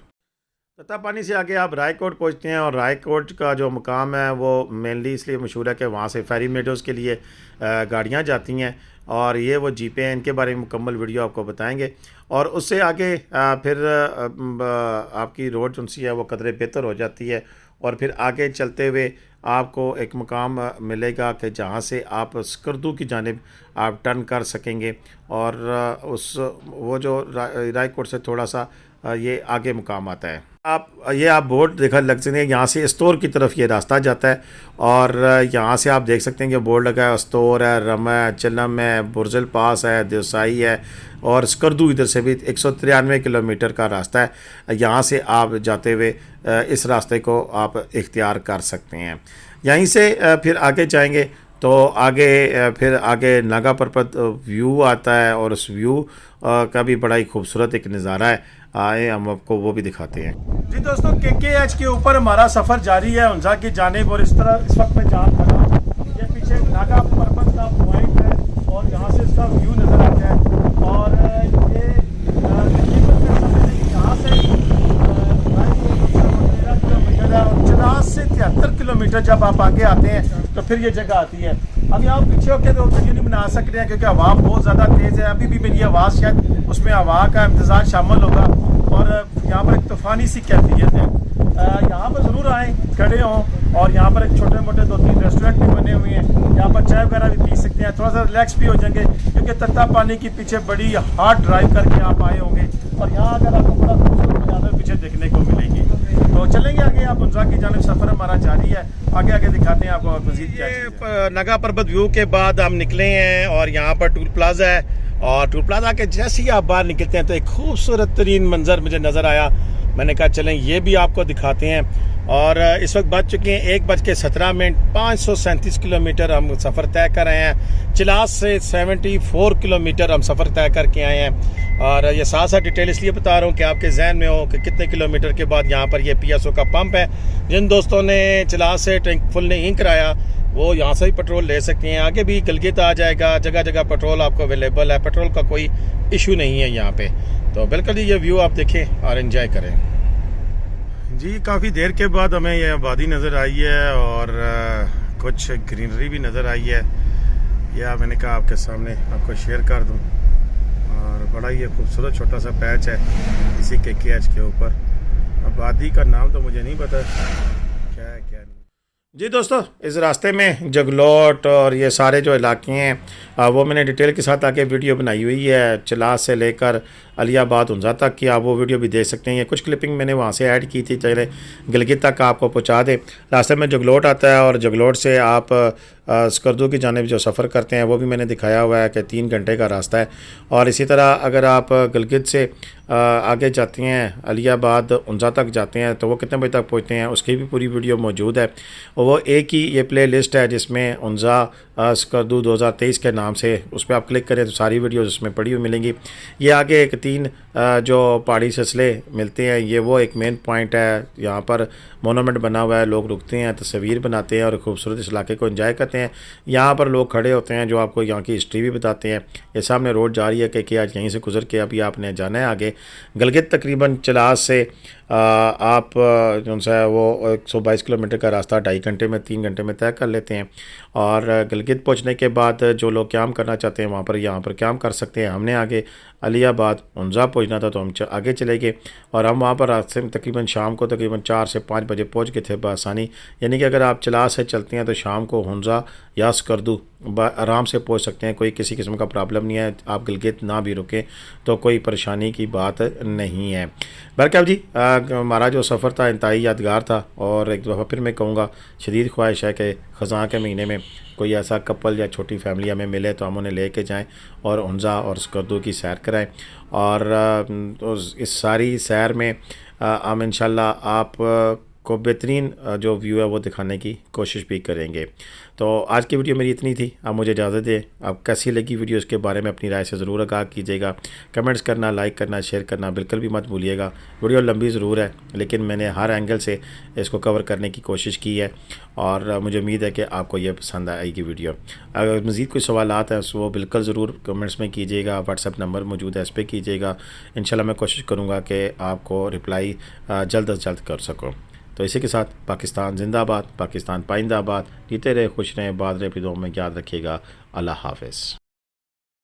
तत्ता पानी से आगे आप रायकोट पहुँचते हैं, और रायकोट का जो मुकाम है वो मेनली इसलिए मशहूर है कि वहाँ से फेरी मेडोज़ के लिए गाड़ियाँ जाती हैं, और ये वो जीपें हैं, इनके बारे में मुकम्मल वीडियो आपको बताएंगे। और उससे आगे फिर आपकी रोड जो सी है वो कदरे बेहतर हो जाती है, और फिर आगे चलते हुए आपको एक मुकाम मिलेगा कि जहाँ से आप स्कर्दू की जानिब आप टर्न कर सकेंगे, और उस वो जो रायकोट से थोड़ा सा ये आगे मुकाम आता है। आप बोर्ड देखा लग सकते हैं, यहाँ से स्टोर की तरफ ये रास्ता जाता है, और यहाँ से आप देख सकते हैं कि बोर्ड लगा है, स्टोर है, रम है, चलम है, बुर्जल पास है, देवसाई है, और स्कर्दू इधर से भी 193 किलोमीटर का रास्ता है। यहाँ से आप जाते हुए इस रास्ते को आप इख्तियार कर सकते हैं। यहीं से फिर आगे जाएंगे तो फिर आगे नागा पर्वत व्यू आता है, और उस व्यू का भी बड़ा ही खूबसूरत एक नज़ारा है। आए हम आपको वो भी दिखाते हैं। जी दोस्तों, KKR के ऊपर हमारा सफ़र जारी है हुंजा की जानिब, और इस तरह इस वक्त मैं जहाँ खड़ा हूँ ये पीछे नागा पर्वत का पॉइंट है, और यहाँ से इसका व्यू नज़र आता है। और ये यहाँ से 13 किलोमीटर है, और चलास से 73 किलोमीटर जब आप आगे आते हैं तो फिर ये जगह आती है। अब यहाँ पीछे होकर तो वीडियो नहीं बना सकते हैं क्योंकि हवा बहुत ज़्यादा तेज़ है। अभी भी मेरी आवाज़ शायद उसमें हवा का इम्तज़ाज शामिल होगा, और यहाँ पर एक तूफ़ानी सी कैफियत है। यहाँ पर ज़रूर आएँ, खड़े हों, और यहाँ पर एक छोटे मोटे 2-3 रेस्टोरेंट भी बने हुए हैं, यहाँ पर चाय वगैरह भी पी सकते हैं, थोड़ा सा रिलैक्स भी हो जाएंगे क्योंकि तत्ता पानी के पीछे बड़ी हार्ड ड्राइव करके आप आए होंगे। और यहाँ अगर आपको बड़ा खूबसूरत नज़ारा पीछे देखने को मिलेगी। तो चलेंगे आगे, आप हुंजा की जानिब सफ़र हमारा जारी है, आगे आगे दिखाते हैं आपको मज़ीद क्या। नागा पर्वत व्यू के बाद हम निकले हैं, और यहाँ पर टूल प्लाजा है, और टूल प्लाजा के जैसे ही आप बाहर निकलते हैं तो एक खूबसूरत तरीन मंजर मुझे नज़र आया। मैंने कहा चलें ये भी आपको दिखाते हैं। और इस वक्त बज चुके हैं 1:17। 537 किलोमीटर हम सफ़र तय कर रहे हैं। चिलास से 74 किलोमीटर हम सफ़र तय करके आए हैं। और ये साथ साथ डिटेल इसलिए बता रहा हूँ कि आपके जहन में हो कि कितने किलोमीटर के बाद यहाँ पर ये PSO का पंप है। जिन दोस्तों ने चिलास से टैंक फुल नहीं कराया वो यहाँ से भी पेट्रोल ले सकते हैं। आगे भी गिलगित आ जाएगा, जगह जगह पेट्रोल आपको अवेलेबल है, पेट्रोल का कोई इशू नहीं है यहाँ पे। तो बिल्कुल ये व्यू आप देखें और एंजॉय करें जी। काफ़ी देर के बाद हमें ये आबादी नज़र आई है और कुछ ग्रीनरी भी नज़र आई है। यह मैंने कहा आपके सामने आपको शेयर कर दूं। और बड़ा ही खूबसूरत छोटा सा पैच है इसी KKH के ऊपर। आबादी का नाम तो मुझे नहीं पता क्या है क्या नहीं। जी दोस्तों, इस रास्ते में जगलोट और ये सारे जो इलाके हैं वो मैंने डिटेल के साथ आके वीडियो बनाई हुई है। चिलास से लेकर अलियाबाद उंजा तक की आप वो वीडियो भी देख सकते हैं। ये कुछ क्लिपिंग मैंने वहाँ से ऐड की थी, चले गिलगित तक आपको पहुँचा दे। रास्ते में जगलोट आता है और जगलोट से आप स्कर्दू की जानिब जो सफ़र करते हैं वो भी मैंने दिखाया हुआ है कि 3 घंटे का रास्ता है। और इसी तरह अगर आप गिलगित से आगे जाते हैं अलियाबाद उंजा तक जाते हैं तो वो कितने बजे तक पहुँचते हैं उसकी भी पूरी वीडियो मौजूद है। और वो एक ही ये प्ले लिस्ट है जिसमें उंजा स्कर्दू 2023 के नाम से, उस पर आप क्लिक करें तो सारी वीडियोज़ उसमें पड़ी हुई मिलेंगी। ये आगे एक 3 जो पहाड़ी सिलसिले मिलते हैं, ये वो एक मेन पॉइंट है। यहाँ पर मोनूमेंट बना हुआ है, लोग रुकते हैं, तस्वीर बनाते हैं और खूबसूरत इस इलाके को एंजॉय करते हैं। यहाँ पर लोग खड़े होते हैं जो आपको यहाँ की हिस्ट्री भी बताते हैं। ये सामने रोड जा रही है कि आज यहीं से गुजर के अभी आपने जाना है आगे गिलगित। तकरीबन चिलास से आप जो सा है वो 122 किलोमीटर का रास्ता 2.5 घंटे में 3 घंटे में तय कर लेते हैं। और गिलगित पहुंचने के बाद जो लोग क्याम करना चाहते हैं वहाँ पर यहाँ पर क्याम कर सकते हैं। हमने आगे अलियाबाद उंजा पहुंचना था तो हम आगे चले गए और हम वहाँ पर रास्ते में तकरीबन शाम को तकरीबन 4 से 5 बजे पहुँच गए थे बआसानी। यानी कि अगर आप चिलास से चलते हैं तो शाम को हुंजा या स्कर्दू आराम से पहुँच सकते हैं। कोई किसी किस्म का प्रॉब्लम नहीं है। आप गिलगित ना भी रुकें तो कोई परेशानी की बात नहीं है। बहरकैफ जी, हमारा जो सफ़र था इंतहाई यादगार था। और एक दफ़ा फिर मैं कहूँगा, शदीद ख्वाहिश है कि ख़ज़ां के महीने में कोई ऐसा कपल या छोटी फैमिली हमें मिले तो हम उन्हें लेके जाएं और हुंजा और स्कर्दू की सैर कराएं। और इस सारी सैर में हम इंशाल्लाह आप को बेहतरीन जो व्यू है वो दिखाने की कोशिश भी करेंगे। तो आज की वीडियो मेरी इतनी थी। आप मुझे इजाज़त दें। आप कैसी लगी वीडियो इसके बारे में अपनी राय से ज़रूर आगाह कीजिएगा। कमेंट्स करना, लाइक करना, शेयर करना बिल्कुल भी मत भूलिएगा। वीडियो लंबी ज़रूर है लेकिन मैंने हर एंगल से इसको कवर करने की कोशिश की है और मुझे उम्मीद है कि आपको ये पसंद आएगी वीडियो। अगर मज़ीद कोई सवालात हैं वो बिल्कुल ज़रूर कमेंट्स में कीजिएगा। व्हाट्सएप नंबर मौजूद है, इस पर कीजिएगा। इंशाल्लाह मैं कोशिश करूँगा कि आपको रिप्लाई जल्द अज जल्द कर सकूँ। तो इसी के साथ पाकिस्तान जिंदाबाद, पाकिस्तान पाइंदाबाद। जीते रहे, खुश रहें, बात रहे, फिर में याद रखिएगा। अल्लाह हाफ़िज़।